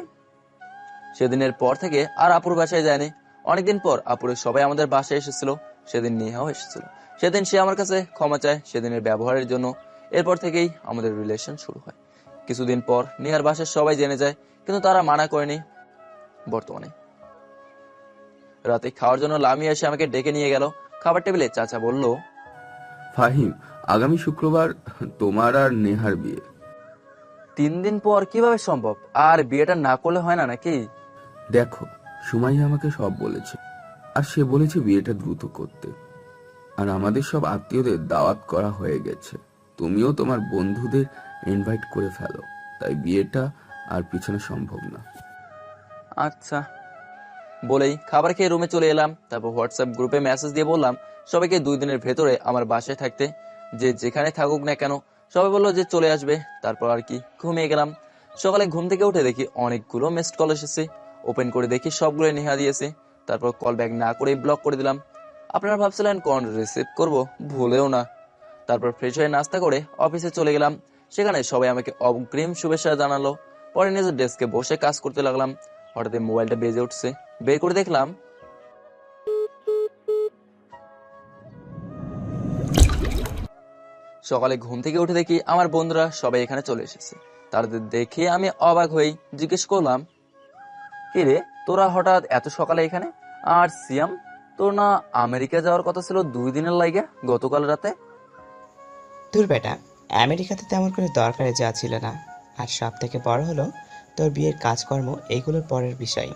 সেদিনের পর থেকে আর আপুর বাসায় যায়নি। অনেকদিন পর আপুরের সবাই আমাদের বাসায় এসেছিল। সেদিন নেহাও এসেছিল। সেদিন সে আমার কাছে ক্ষমা চায় সেদিনের ব্যবহারের জন্য। এরপর থেকেই আমাদের রিলেশন শুরু হয়। কিছুদিন পর নেহার বাসায় সবাই জেনে যায়, কিন্তু তারা মানা করেনি। বর্তমানে রাতে খাওয়ার জন্য লামিয়া এসে আমাকে ডেকে নিয়ে গেল। খাবার টেবিলে চাচা বলল, ফাহিম, আগামী শুক্রবার তোমার আর নেহার বিয়ে। 3 দিন পর কিভাবে সম্ভব? আর বিয়েটা না করলে হয় না নাকি? দেখো, সুমাইয়া আমাকে সব বলেছে, আর সে বলেছে বিয়েটা দ্রুত করতে। আর আমাদের সব আত্মীয়দের দাওয়াত করা হয়ে গেছে। তুমিও তোমার বন্ধুদের ইনভাইট করে ফেলো, তাই বিয়েটা আর পিছনে সম্ভব না। আচ্ছা বলেই খাবার খেয়ে রুমে চলে এলাম। তারপর হোয়াটসঅ্যাপ গ্রুপে মেসেজ দিয়ে বললাম সবাইকে 2 দিনের ভেতরে আমার বাসায় থাকতে, যে যেখানে থাকুক না কেন। সবাই বললো যে চলে আসবে। তারপর আর কি ঘুমিয়ে গেলাম। সকালে ঘুম থেকে উঠে দেখি অনেকগুলো মিসড কল এসেছে। ওপেন করে দেখি সবগুলো নেহা দিয়েছে। তারপর কল ব্যাক না করে ব্লক করে দিলাম। আপনারা ভাবছিলেন কল রিসিভ করবো, ভুলেও না। তারপর ফ্রেশ হয়ে নাস্তা করে অফিসে চলে গেলাম। সেখানে সবাই আমাকে অগ্রিম শুভেচ্ছা জানালো। পরে নিজের ডেস্কে বসে কাজ করতে লাগলাম। হঠাৎ মোবাইলটা বেজে উঠছে। বের করে দেখলাম সকালে ঘুম থেকে উঠে দেখি আমার বন্ধুরা সবাই এখানে চলে এসেছে। তাদের দেখে আমি অবাক হয়ে জিজ্ঞেস করলাম, কি রে তোরা হঠাৎ এত সকালে এখানে? আর সিয়াম, তোর না আমেরিকা যাওয়ার কথা ছিল 2 দিনের লাইগা গতকাল রাতে? তোর বেটা, আমেরিকাতে তেমন কোনো দরকারে যাওয়া ছিল না। আর সব থেকে বড় হলো তোর বিয়ের কাজকর্ম, এইগুলোর পরের বিষয়।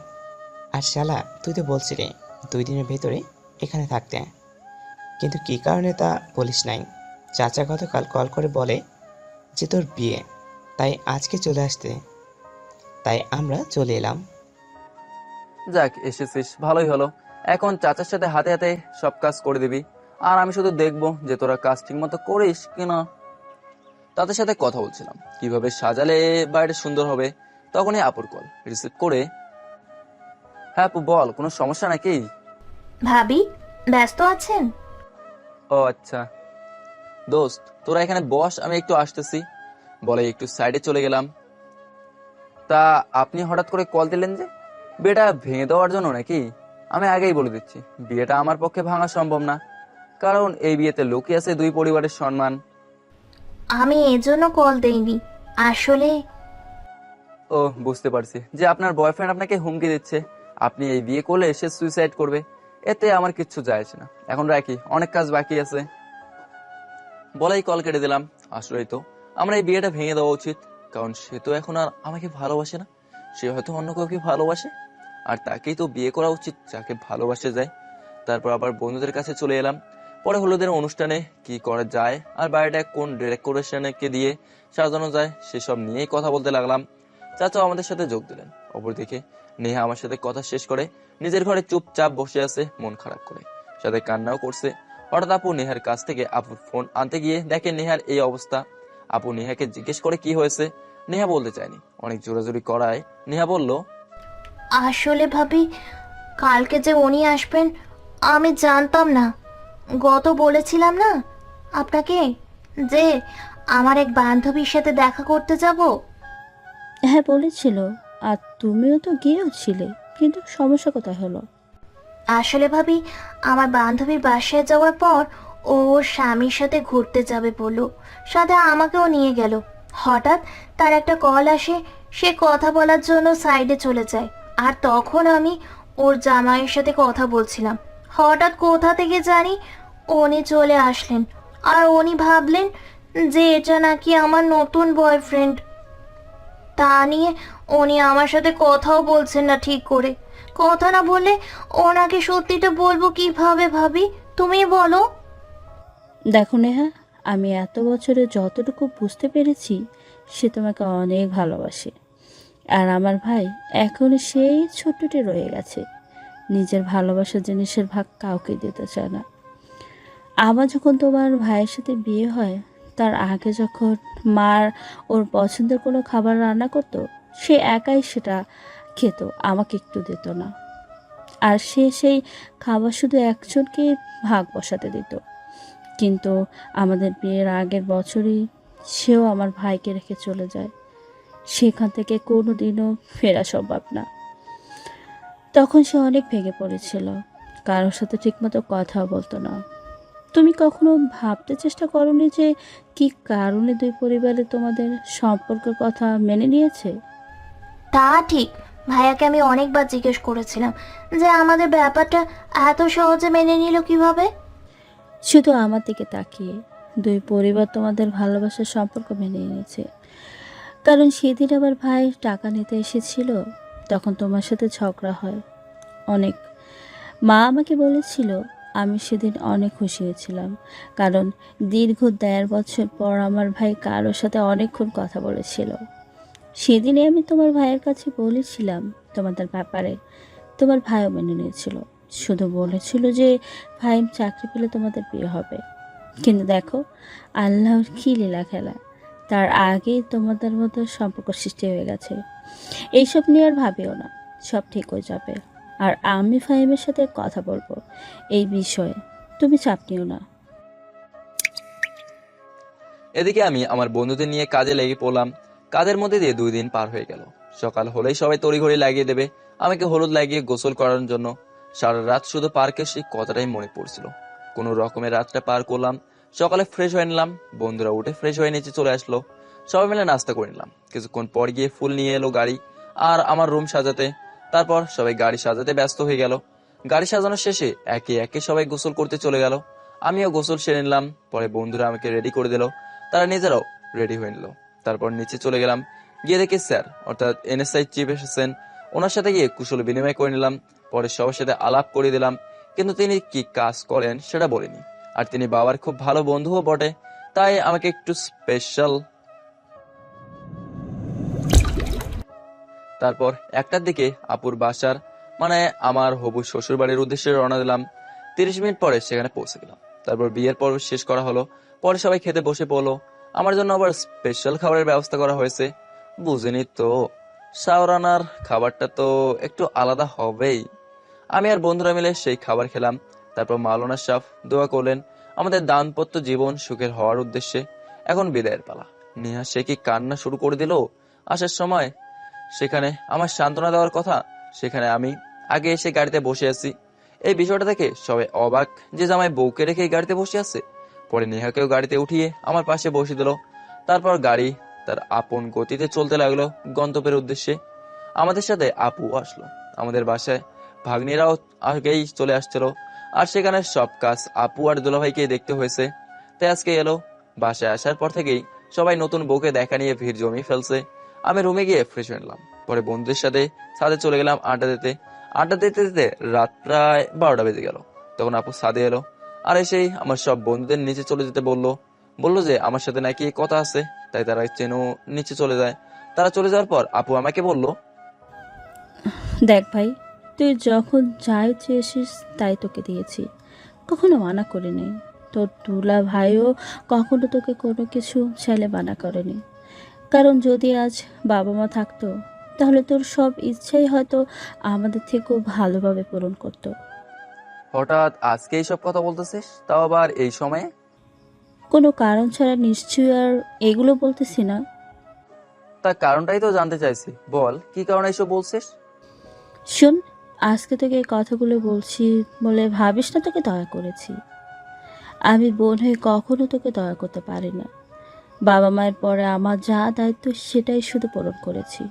আর শালা, তুই তো বলছিলি 2 দিনের ভেতরে এখানে থাকতে, কিন্তু কী কারণে তা বলিস নাই। চাচা গতকাল কল করে বলে যে তোর বিয়ে, তাই আজকে চলে আসতে, তাই আমরা চলে এলাম। যাক, এসেছিস ভালোই হলো। এখন চাচার সাথে হাতে হাতে সব কাজ করে দিবি, আর আমি শুধু দেখবো যে তোরা কাজ ঠিক মতো করিস কিনা। তাদের সাথে কথা বলছিলাম কিভাবে সাজালে বাইরে সুন্দর হবে, তখনই আপুর কল রিসিভ করে, হ্যাঁ আপু বল, কোনো সমস্যা নাকি? ভাবি ব্যস্ত আছেন? ও আচ্ছা, দোস্ত তোরা এখানে বস, আমি একটু আসতেছি বলে একটু সাইডে চলে গেলাম। তা আপনি হঠাৎ করে কল দিলেন যে? বিয়েটা ভেঙে দেওয়ার জন্য নাকি? আমি আগেই বলে দিচ্ছি, বিয়েটা আমার পক্ষে ভাঙা সম্ভব না, কারণ এই বিয়েতে লুকিয়ে আছে 2 পরিবারের সম্মান। আমি এজন্য কল দেইনি, আসলে ও বুঝতে পারছি যে আপনার বয়ফ্রেন্ড আপনাকে হুমকি দিচ্ছে, আপনি এই বিয়ে করলে সে সুইসাইড করবে। এতে আমার কিচ্ছু যায় আসে না, এখন রাখি, অনেক কাজ বাকি আছে বলেই কল কেটে দিলাম। আসলেই তো আমার এই বিয়েটা ভেঙে দেওয়া উচিত, কারণ সে তো এখন আর আমাকে ভালোবাসে না, সে হয়তো অন্য কাউকে ভালোবাসে, আর তাকেই তো বিয়ে করা উচিত যাকে ভালোবাসে যায়। তারপর আবার বন্ধুদের কাছে চলে এলাম। পরে হলুদের অনুষ্ঠানে কি করা যায় আর বাড়িটা কোন ডেকোরেশনকে দিয়ে সাজানো যায় সেসব নিয়েই কথা বলতে লাগলাম। চাচাও আমাদের সাথে যোগ দিলেন। অপরদিকে নেহা আমার সাথে কথা শেষ করে নিজের ঘরে চুপচাপ বসে আছে, মন খারাপ করে, সাথে কান্নাও করছে। হঠাৎ আপু নেহার কাছ থেকে আপুর ফোন আনতে গিয়ে দেখে নেহার এই অবস্থা। আপু নেহাকে জিজ্ঞেস করে কি হয়েছে। নেহা বলতে চায়নি, অনেক জোরাজোরি করায় নেহা বলল, আসলে ভাবি কালকে যে উনি আসবেন আমি জানতাম না। গত বলেছিলাম না আপনাকে যে আমার এক বান্ধবীর সাথে দেখা করতে যাব। হ্যাঁ বলেছিল, আর তুমিও তো গিয়েছিলে, কিন্তু সমস্যা কোথায় হলো? আসলে ভাবি আমার বান্ধবীর বাসায় যাওয়ার পর ও ওর স্বামীর সাথে ঘুরতে যাবে বলল, সাথে আমাকেও নিয়ে গেল। হঠাৎ তার একটা কল আসে, সে কথা বলার জন্য সাইডে চলে যায়, আর তখন আমি ওর জামাইয়ের সাথে কথা বলছিলাম। হঠাৎ কোথা থেকে জানি উনি চলে আসলেন, আর উনি ভাবলেন যে এটা নাকি আমার নতুন বয়ফ্রেন্ড। তা নিয়ে উনি আমার সাথে কথাও বলছেন না ঠিক করে। কথা না বললে ওনাকে সত্যিটা বলবো কিভাবে ভাবি, তুমি বলো। দেখো নেহা, আমি এত বছরে যতটুকু বুঝতে পেরেছি, সে তোমাকে অনেক ভালোবাসে। আর আমার ভাই এখনো সেই ছোট্টটি রয়ে গেছে, নিজের ভালোবাসার জিনিসের ভাগ কাউকে দিতে চায় না। আমার যখন তোমার ভাইয়ের সাথে বিয়ে হয়, তার আগে যখন মার ওর পছন্দের কোনো খাবার রান্না করতো, সে একাই সেটা খেত, আমাকে একটু দিত না। আর সে সেই খাবার শুধু একজনকে ভাগ বসাতে দিত। কিন্তু আমাদের বিয়ের আগের বছরই সেও আমার ভাইকে রেখে চলে যায়। সেখান থেকে কোনো দিনও ফেরা সম্ভব না। তখন সে অনেক ভেঙে পড়েছিল, কারোর সাথে ঠিকমতো কথাও বলতো না। তুমি কখনো ভাবতে চেষ্টা করোনি যে কি কারণে 2 পরিবারে তোমাদের সম্পর্কের কথা মেনে নিয়েছে? তা ঠিক, ভাইয়াকে আমি অনেকবার জিজ্ঞেস করেছিলাম যে আমাদের ব্যাপারটা এত সহজে মেনে নিল কিভাবে। শুধু আমার দিকে তাকিয়ে 2 পরিবার তোমাদের ভালোবাসার সম্পর্ক মেনে নিয়েছে। কারণ সেদিন আবার ভাই টাকা নিতে এসেছিল, তখন তোমার সাথে ঝগড়া হয় অনেক। মা আমাকে বলেছিল, আমি সেদিন অনেক খুশি হয়েছিলাম, কারণ দীর্ঘ 1.5 বছর পর আমার ভাই কারোর সাথে অনেকক্ষণ কথা বলেছিল। সেদিনে আমি তোমার ভাইয়ের কাছে বলেছিলাম তোমাদের ব্যাপারে, তোমার ভাইও মেনে নিয়েছিল, শুধু বলেছিল যে ভাই চাকরি পেলে তোমাদের বিয়ে হবে। কিন্তু দেখো আল্লাহর কী লীলা খেলা, তার আগেই তোমাদের মধ্যে সম্পর্ক সৃষ্টি হয়ে গেছে। এইসব নিয়ে আর ভাবিও না, সব ঠিক হয়ে যাবে। আর আমি ফাহিমের সাথে কথা বলবো এই বিষয়ে, তুমি চাপ নিও না। এদিকে আমি আমার বন্ধুদের নিয়ে কাজে লেগে পড়লাম। কাজের মধ্যে দিয়ে 2 দিন পার হয়ে গেল। সকাল হলেই সবাই তড়িঘড়ি লাগিয়ে দেবে আমাকে হলুদ লাগিয়ে গোসল করার জন্য। সারা রাত শুধু পার্কে সেই কথাটাই মনে পড়ছিল। কোনো রকমের রাতটা পার করলাম। সকালে ফ্রেশ হয়ে নিলাম, বন্ধুরা উঠে ফ্রেশ হয়ে নিচে চলে আসলো, সবাই মিলে নাস্তা করে নিলাম। কিছুক্ষণ পর গিয়ে ফুল নিয়ে এলো গাড়ি আর আমার রুম সাজাতে। তারপর সবাই গাড়ি সাজাতে ব্যস্ত হয়ে গেল। গাড়ি সাজানো শেষে একে একে সবাই গোসল করতে চলে গেল। আমিও গোসল সেরে নিলাম। পরে বন্ধুরা আমাকে রেডি করে দিল, তারা নিজেরাও রেডি হয়ে নিল। তারপর নিচে চলে গেলাম, গিয়ে দেখি স্যার অর্থাৎ এনএসআই চিফ এসেছেন। ওনার সাথে গিয়ে কুশল বিনিময় করে নিলাম। পরে সবার সাথে আলাপ করে দিলাম, কিন্তু তিনি কি কাজ করেন সেটা বলেনি। আর তিনি বাবার খুব ভালো বন্ধুও বটে, তাই আমাকে একটু স্পেশাল। তারপর 1টার দিকে আপুর বাসার মানে আমার হবু শ্বশুর বাড়ির উদ্দেশ্যে রওনা দিলাম। 30 মিনিট পরে সেখানে পৌঁছে গেলাম। তারপর বিয়ের পর্ব শেষ করা হলো। পরে সবাই খেতে বসে পড়লো। আমার জন্য আবার স্পেশাল খাবারের ব্যবস্থা করা হয়েছে। বুঝিনি তো, শাওরানার খাবারটা তো একটু আলাদা হবেই। আমি আর বন্ধুরা মিলে সেই খাবার খেলাম। তারপর মাওলানা সাহেব দোয়া করলেন আমাদের দাম্পত্য জীবন সুখের হওয়ার উদ্দেশ্যে। এখন বিদায়ের পালা। নেহা সে কি কান্না শুরু করে দিল আসার সময়। সেখানে আমার সান্ত্বনা দেওয়ার কথা, সেখানে আমি আগে এসে গাড়িতে বসে আছি। এই বিষয়টা দেখে সবাই অবাক যে জামাই বউকে রেখে গাড়িতে বসে আছে। পরে নেহাকেও গাড়িতে উঠিয়ে আমার পাশে বসে দিল। তারপর গাড়ি তার আপন গতিতে চলতে লাগলো গন্তব্যের উদ্দেশ্যে। আমাদের সাথে আপু আসলো। আমাদের বাসায় ভাগ্নিরাও আগেই চলে আসছিল, আর সেখানে সব কাজ আপু আর দুলাভাইকে দেখতে হয়েছে। তাই আজকে এলো। বাসায় আসার পর থেকেই সবাই নতুন বউকে দেখা নিয়ে ভিড় জমিয়ে ফেলছে। আমি রুমে গিয়ে ফ্রেশ হয়ে নিলাম। পরে বন্ধুদের সাথে ছাদে চলে গেলাম আড্ডা দিতে দিতে রাত প্রায় 12টা বেজে গেল। তখন আপু ছাদে এলো, আর এসেই আমার সব বন্ধুদের নিচে চলে যেতে বললো যে আমার সাথে নাকি কথা আছে, তাই তারা যেন নিচে চলে যায়। তারা চলে যাওয়ার পর আপু আমাকে বলল, দেখ ভাই, তুই যখন যাই চেয়েছিস তাই তোকে দিয়েছি, কখনো মানা করিনি। তোর দুলা ভাইও কখনো তোকে কোনো কিছু ছেলে মানা করেনি। কারণ যদি আজ বাবা মা থাকতো তাহলে তোর সব ইচ্ছাই হয়তো আমাদের থেকেও ভালোভাবে পূরণ করতো। হঠাৎ আজকে এইসব কথা বলতেছিস, তাও আবার এই সময়ে? কোনো কারণ ছাড়া নিশ্চয়ই আর এগুলো বলতেছি না। তার কারণটাই তো জানতে চাইছি, বল কি কারণে এইসব বলছিস? শোন, আজকে তোকে এই কথাগুলো বলছি বলে ভাবিস না তোকে দয়া করেছি। আমি বোন হয়ে কখনো তোকে দয়া করতে পারি না। বাবা মায়ের পরে আমার যা দায়িত্ব সেটাই শুধু পূরণ করেছি।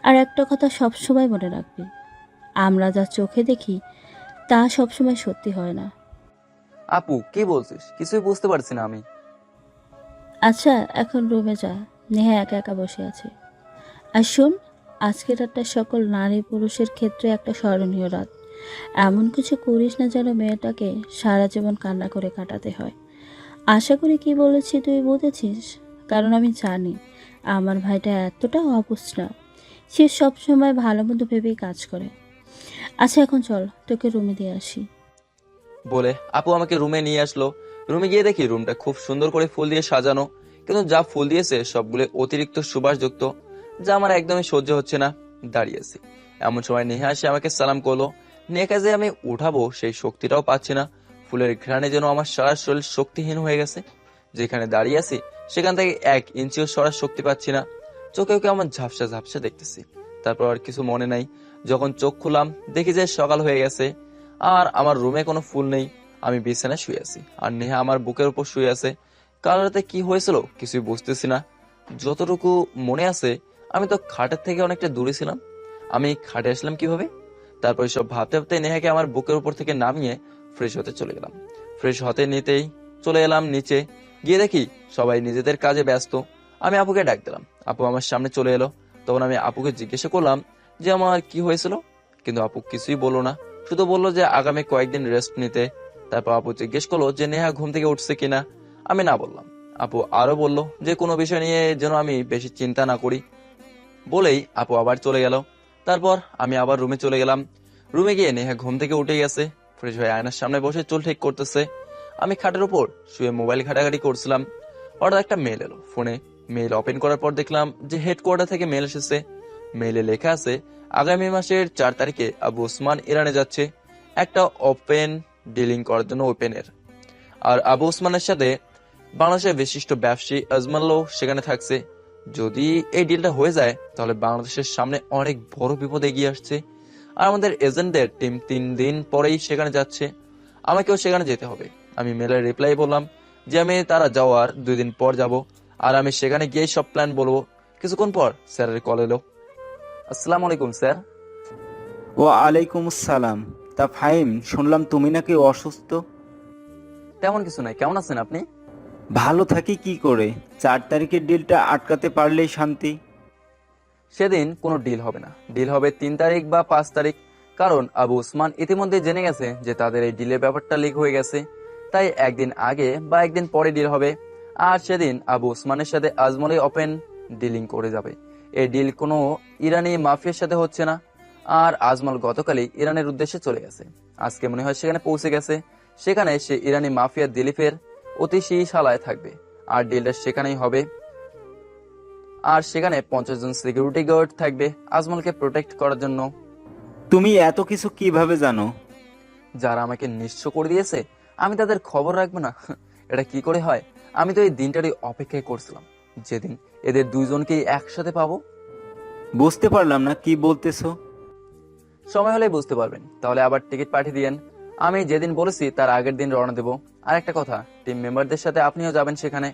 আর একটা কথা সবসময় মনে রাখবি, আমরা যা চোখে দেখি তা সবসময় সত্যি হয় না। আপু কি বলছিস, কিছুই বুঝতে পারছি না আমি। আচ্ছা, এখন রুমে যা, নেহা একা একা বসে আছে। আর শোন, আজকের রাতটা সকল নারী পুরুষের ক্ষেত্রে একটা স্মরণীয় রাত। এমন কিছু করিস না যেন মেয়েটাকে সারা জীবন কান্না করে কাটাতে হয়। আশা করি কি বলেছি তুই বুঝেছিস, কারণ আমি জানি আমার ভাইটা এতটা অবুঝ না। সে সবসময় ভালো মন্দ ভেবেই কাজ করে। আচ্ছা এখন চল, তোকে রুমে দিয়ে আসি। বলে আপু আমাকে রুমে নিয়ে আসলো। রুমে গিয়ে দেখি রুমটা খুব সুন্দর করে ফুল দিয়ে সাজানো, কিন্তু যা ফুল দিয়েছে সবগুলো অতিরিক্ত সুবাসযুক্ত, যা আমার একদমই সহ্য হচ্ছে না। দাঁড়িয়েছি এমন সময় নেহা এসে আমাকে সালাম করলো। নেহাকে যে আমি উঠাবো সেই শক্তিটাও পাচ্ছি না। ফুলের ঘ্রাণে যেন আমার সারা শরীর শক্তিহীন হয়ে গেছে। যেখানে দাঁড়িয়ে আছি সেখান থেকে 1 ইঞ্চিও সরার শক্তি পাচ্ছি না। চোখেও কেমন ঝাপসা ঝাপসা দেখতেছি। তারপর আর কিছু মনে নাই। যখন চোখ খুলাম দেখি যে সকাল হয়ে গেছে, আর আমার রুমে কোনো ফুল নেই। আমি বিছানায় শুয়ে আছি, আর নেহা আমার বুকের উপর শুয়ে আছে। কাল রাতে কি হয়েছিল কিছুই বুঝতেছি না। যতটুকু মনে আছে, আমি তো খাটের থেকে অনেকটা দূরে ছিলাম। আমি খাটে আসলাম কিভাবে? তারপর সব ভাবতে ভাবতে নেহাকে আমার বুকের উপর থেকে নামিয়ে ফ্রেশ হতে চলে গেলাম। ফ্রেশ হতে নিতেই চলে এলাম নিচে। গিয়ে দেখি সবাই নিজেদের কাজে ব্যস্ত। আমি আপুকে ডাক দিলাম। আপু আমার সামনে চলে এলো। তখন আমি আপুকে জিজ্ঞাসা করলাম যে আমার কি হয়েছিল, কিন্তু আপু কিছুই বললো না, শুধু বললো যে আগামী কয়েকদিন রেস্ট নিতে। তারপর আপু জিজ্ঞেস করলো যে নেহা ঘুম থেকে উঠছে কিনা। আমি না বললাম। আপু আরো বললো যে কোনো বিষয় নিয়ে যেন আমি বেশি চিন্তা না করি। বলেই আপু আবার চলে গেল। তারপর আমি আবার রুমে চলে গেলাম। রুমে গিয়ে নেহা ঘুম থেকে উঠে গেছে। ফ্রেশ হয়ে আয়নার সামনে বসে চুল ঠিক করতেছে। আমি খাটের উপর শুয়ে মোবাইল ঘাটাঘাটি করছিলাম। হঠাৎ একটা মেল এলো ফোনে। মেল ওপেন করার পর দেখলাম যে হেডকোয়ার্টার থেকে মেল এসেছে। মেলে লেখা আছে আগামী মাসের 4 তারিখে আবু ওসমান ইরানে যাচ্ছে একটা ওপেন ডিলিং করার জন্য ওপেনের। আর আবু ওসমানের সাথে বাংলাদেশের বিশিষ্ট ব্যবসায়ী আজমাল্লাহ সেখানে থাকছে। যদি এই ডিলটা হয়ে যায় তাহলে বাংলাদেশের সামনে অনেক বড় বিপদ এগিয়ে আসছে। আর আমাদের এজেন্টদের টিম 3 দিন পরেই সেখানে যাচ্ছে। আমাকেও সেখানে যেতে হবে। আমি মেলের রিপ্লাই বললাম যে আমি তারা যাওয়ার 2 দিন পর যাব, আর আমি সেখানে গিয়ে সব প্ল্যান বলবো। কিছুক্ষণ পর স্যারের কল এলো। আসসালামু আলাইকুম স্যার। ও আলাইকুম আসসালাম। তা ফাহিম, শুনলাম তুমি নাকি অসুস্থ। তেমন কিছু নাই, কেমন আছেন আপনি? ভালো থাকি কি করে? 4 তারিখের ডিলটা আটকাতে পারলেই শান্তি। সেদিন কোনো ডিল হবে না, ডিল হবে 3 তারিখ বা 5 তারিখ। কারণ আবু উসমান ইতিমধ্যে জেনে গেছে যে তাদের এই ডিলের ব্যাপারটা লিক হয়ে গেছে, তাই একদিন আগে বা একদিন পরে ডিল হবে। আর সেদিন আবু উসমানের সাথে আজমলে ওপেন ডিলিং করে যাবে। এই ডিল কোনো ইরানি মাফিয়ার সাথে হচ্ছে না। আর আজমল গতকালই ইরানের উদ্দেশ্যে চলে গেছে, আজকে মনে হয় সেখানে পৌঁছে গেছে। সেখানে সে ইরানি মাফিয়া দিলীপের অতিশী শালায় থাকবে, আর ডিলটা সেখানেই হবে। আর সেখানে 50 জন সিকিউরিটি গার্ড থাকবে আজমলকে প্রোটেক্ট করার জন্য। তুমি এত কিছু কিভাবে জানো? যারা আমাকে নিঃস্ব করে দিয়েছে, আমি তাদের খবর রাখবো না? এটা কি করে হয়? আমি তো এই দিনটারই অপেক্ষায় করছিলাম, যেদিন এদের দুইজনকেই একসাথে পাবো। বুঝতে পারলাম না, কি বলতেছো? সময় হলে বুঝতে পারবেন। তাহলে আবার টিকিট পাঠিয়ে দিয়েন, আমি যেদিন বলেছি তার আগের দিন রওনা দেবো। আর একটা কথা, টিম মেম্বারদের সাথে আপনিও যাবেন সেখানে,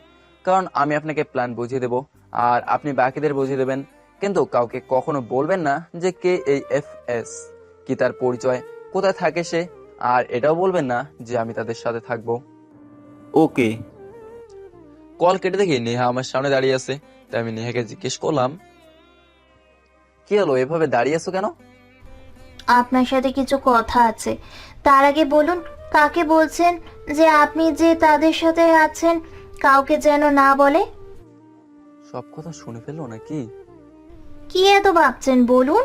কারণ আমি আপনাকে প্ল্যান বুঝিয়ে দেবো আর আপনি বাকিদের বুঝিয়ে দেবেন। কিন্তু কাউকে কখনো বলবেন না যে কে এই FS, কি তার পরিচয়, কোথায় থাকে সে। আর এটাও বলবেন না যে আমি তাদের সাথে থাকবো। ওকে। কল কেটে দেখি নেহা আমার সামনে দাঁড়িয়ে আছে, তাই আমি নেহাকে জিজ্ঞেস করলাম, কি হলো, এভাবে দাঁড়িয়ে আছো কেন? আপনার সাথে কিছু কথা আছে। তার আগে বলুন, কাকে বলছেন যে আপনি যে তাদের সাথে আছেন কাউকে যেন না বলে? সব কথা শুনে ফেললো নাকি? কি এত ভাবছেন বলুন?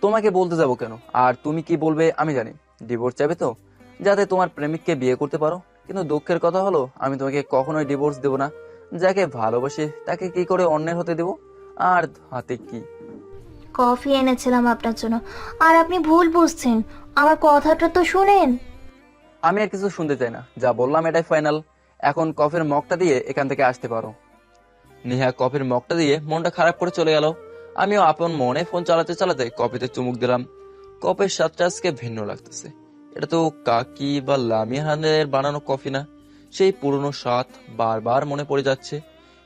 তোমাকে বলতে যাবো কেন? আর তুমি কি বলবে আমি জানি। ডিভোর্স চাইবে তো, যাতে তোমার প্রেমিককে বিয়ে করতে পারো। কিন্তু দুঃখের কথা হলো, আমি তোমাকে কখনোই ডিভোর্স দেবো না। যাকে ভালোবাসি তাকে কি করে অন্যের হতে দেবো? আর হাতে কি? কফি এনেছিলাম আপনার জন্য, আর আপনি ভুল বুঝছেন। আমার কথাটা তো শুনেন। আমি আর কিছু শুনতে চাই না, যা বললাম এটাই ফাইনাল। এখন কফির মগটা দিয়ে এখান থেকে আসতে পারো। নেহা কফির মগটা দিয়ে মনটা খারাপ করে চলে গেল। আমিও আপন মনে ফোন চালাতে চালাতে কফিতে চুমুক দিলাম। কফির স্বাদটা আজকে ভিন্ন লাগতেছে। এটা তো কাকি বা লামিয়া হানের বানানো কফি না, সেই পুরনো স্বাদ বারবার মনে পড়ে যাচ্ছে।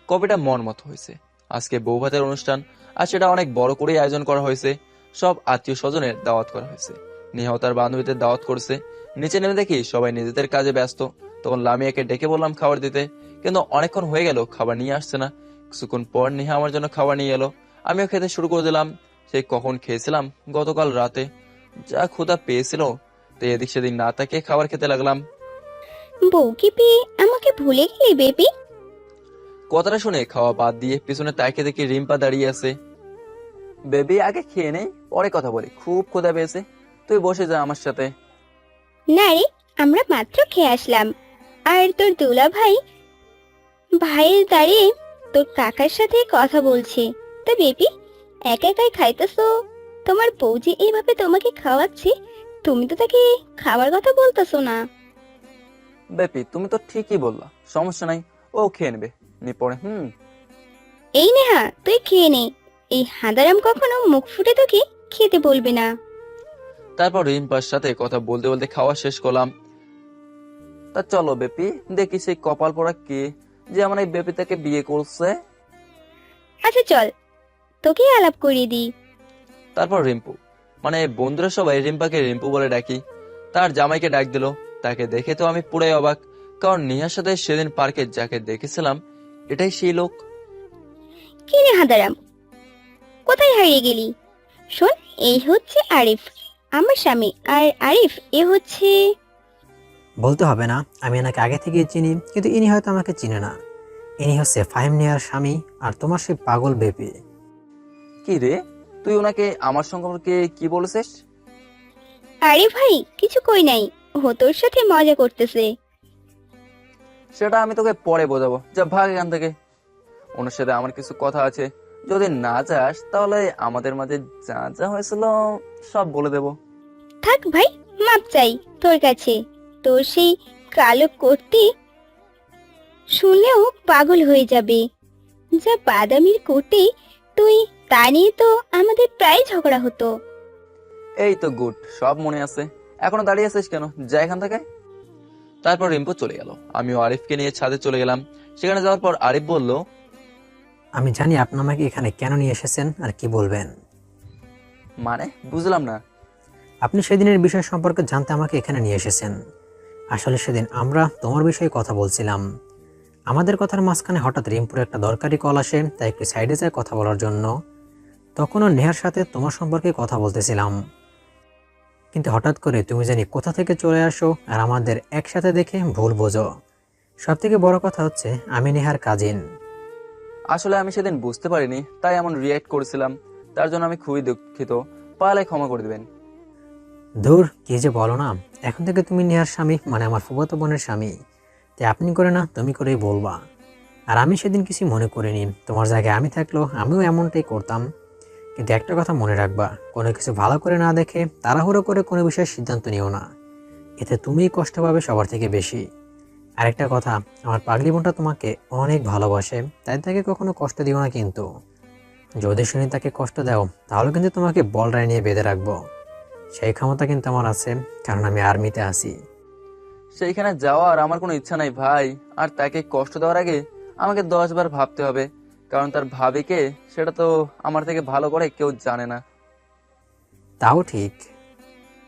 কফিটা মন মতো হয়েছে। আজকে বউ ভাতের অনুষ্ঠান, আর সেটা অনেক বড় করেই আয়োজন করা হয়েছে। সব আত্মীয় স্বজনের দাওয়াত করা হয়েছে। নেহাও তার বান্ধবীদের দাওয়াত করছে। নিচে নেমে দেখি সবাই নিজেদের কাজে ব্যস্ত। তখন লামিয়াকে ডেকে বললাম খাবার দিতে, কিন্তু অনেকক্ষণ হয়ে গেল খাবার নিয়ে আসছে না। কিছুক্ষণ পর নেহা আমার জন্য খাবার নিয়ে এলো, আমিও খেতে শুরু করে দিলাম। সেই কখন খেয়েছিলাম, গতকাল রাতে। যা ক্ষুধা পেয়েছিল, তো এদিক সেদিক না তাকিয়ে খাবার খেতে লাগলাম। বউকে পেয়ে আমাকে ভুলে গেলি বেবি? কথাটা শুনে খাওয়া বাদ দিয়ে পিছনে তাকিয়ে দেখি রিম্পা দাঁড়িয়ে আছে। বেবি আগে খেয়ে নেই, পরে কথা বলি, খুব ক্ষুধা পেয়েছে। তুই বসে যা আমার সাথে। না রে, আমরা মাত্র খেয়ে আসলাম। আর তোর দুলা ভাইয়ের দাঁড়িয়ে তোর কাকার সাথে কথা বলছে। তা বেবি, একা একাই খাইতেছো? তোমার বউ যে এইভাবে তোমাকে খাওয়াচ্ছে, তুমি তো তাকে খাবার কথা বলতেছো না। বেপি তুমি তো ঠিকই বললা, সমস্যা নাই, ও খেয়ে নেবে নি পরে। এই নেহা, তুই খেয়ে নে। এই হাঁদারাম কখনো মুখ ফুটে তোকে খেতে বলবে না। তারপর রিম্পার সাথে কথা বলতে বলতে খাওয়া শেষ করলাম। তা চলো বেপি, দেখি সেই কপাল পড়া কে যে আমার এই বেপিটাকে বিয়ে করছে। আচ্ছা চল, তোকে আলাপ করিয়ে দিই। তারপর রিম্পু, মানে বন্ধুরা সবাই রিম্পাকে রিম্পু বলে ডাকি। তার জামাইকে ডাক দিল। তাকে দেখে তো আমি পুরাই অবাক, কারণ নেহার সাথে সেদিন পার্কে যাকে দেখেছিলাম এটাই সেই লোক। কি রে হাঁদারাম, কোথায় হারিয়ে গেলি? শোন, এই হচ্ছে আরিফ, আমার স্বামী। আর আরিফ এ হচ্ছে... বলতে হবে না, আমি এনাকে আগে থেকেই চিনি, কিন্তু ইনি হয়তো আমাকে চিনে না। ইনি হচ্ছে ফাহিম নেহার স্বামী, আর তোমার সেই পাগল বেবি। কি রে, তুই ওনাকে আমার সম্পর্কে কি বলেছিস? আরে ভাই, কিছু কই নাই, ও তোর সাথে মজা করতেছে। সেটা আমি তোকে পরে বোঝাবো, যা ভাগ এখান থেকে। ওনার সাথে আমার কিছু কথা আছে, যদি না যাস তাহলে আমাদের মাঝে যা যা হয়েছিল সব বলে দেব। থাক ভাই, মাপ চাই তোর কাছে। তোর সেই কালো করতে শুনলেও পাগল হয়ে যাবে। যা বাদামির কোটে তুই, তা নিয়ে তো আমাদের প্রায় ঝগড়া হতো। এই তো গুড, সব মনে আছে। এখনো দাঁড়িয়ে আছিস কেন? যা এখান থেকে। তারপর রিম্পু চলে গেল। আমিও আরিফকে নিয়ে ছাদে চলে গেলাম। সেখানে যাওয়ার পর আরিফ বলল, আমি জানি আপনি আমাকে এখানে কেন নিয়ে এসেছেন আর কি বলবেন। মানে বুঝলাম না। আপনি সেদিনের বিষয় সম্পর্কে জানতে আমাকে এখানে নিয়ে এসেছেন। আসলে সেদিন আমরা তোমার বিষয়ে কথা বলছিলাম। আমাদের কথার মাঝখানে হঠাৎ রিম্পুর একটা দরকারি কল আসে, তাই একটু সাইডে যায় কথা বলার জন্য। তখনও নেহার সাথে তোমার সম্পর্কে কথা বলতেছিলাম, কিন্তু হঠাৎ করে তুমি জানি কোথা থেকে চলে আসো আর আমাদের একসাথে দেখে ভুল বোঝো। সব থেকে বড় কথা হচ্ছে আমি নেহার কাজিন। আসলে আমি সেদিন বুঝতে পারিনি, তাই এমন রিয়্যাক্ট করেছিলাম। তার জন্য আমি খুবই দুঃখিত। পারলে ক্ষমা করে দিবেন। ধুর, কি যে বলো না। এখন থেকে তুমি নেহার স্বামী, মানে আমার ফুফাতো বোনের স্বামী। তাই আপনি করে না তুমি করেই বলবা। আর আমি সেদিন কিছু মনে করিনি। তোমার জায়গায় আমি থাকলেও আমিও এমনটাই করতাম। কিন্তু একটা কথা মনে রাখবা, কোনো কিছু ভালো করে না দেখে তাড়াহুড়ো করে কোনো বিষয়ের সিদ্ধান্ত নিও না। এতে তুমিই কষ্ট পাবে সবার থেকে বেশি। আরেকটা কথা, আমার পাগলি বোনটা তোমাকে অনেক ভালোবাসে, তাই তাকে কখনো কষ্ট দিও না। কিন্তু যদি শুনি তাকে কষ্ট দাও, তাহলে কিন্তু তোমাকে বলরায় নিয়ে বেঁধে রাখবো। সেই ক্ষমতা কিন্তু আমার আছে, কারণ আমি আর্মিতে আছি। সেইখানে যাওয়ার আমার কোনো ইচ্ছা নাই ভাই। আর তাকে কষ্ট দেওয়ার আগে আমাকে 10 বার ভাবতে হবে, কারণ তার ভাবিকে সেটা তো আমার থেকে ভালো করে কেউ জানে না। তাও ঠিক।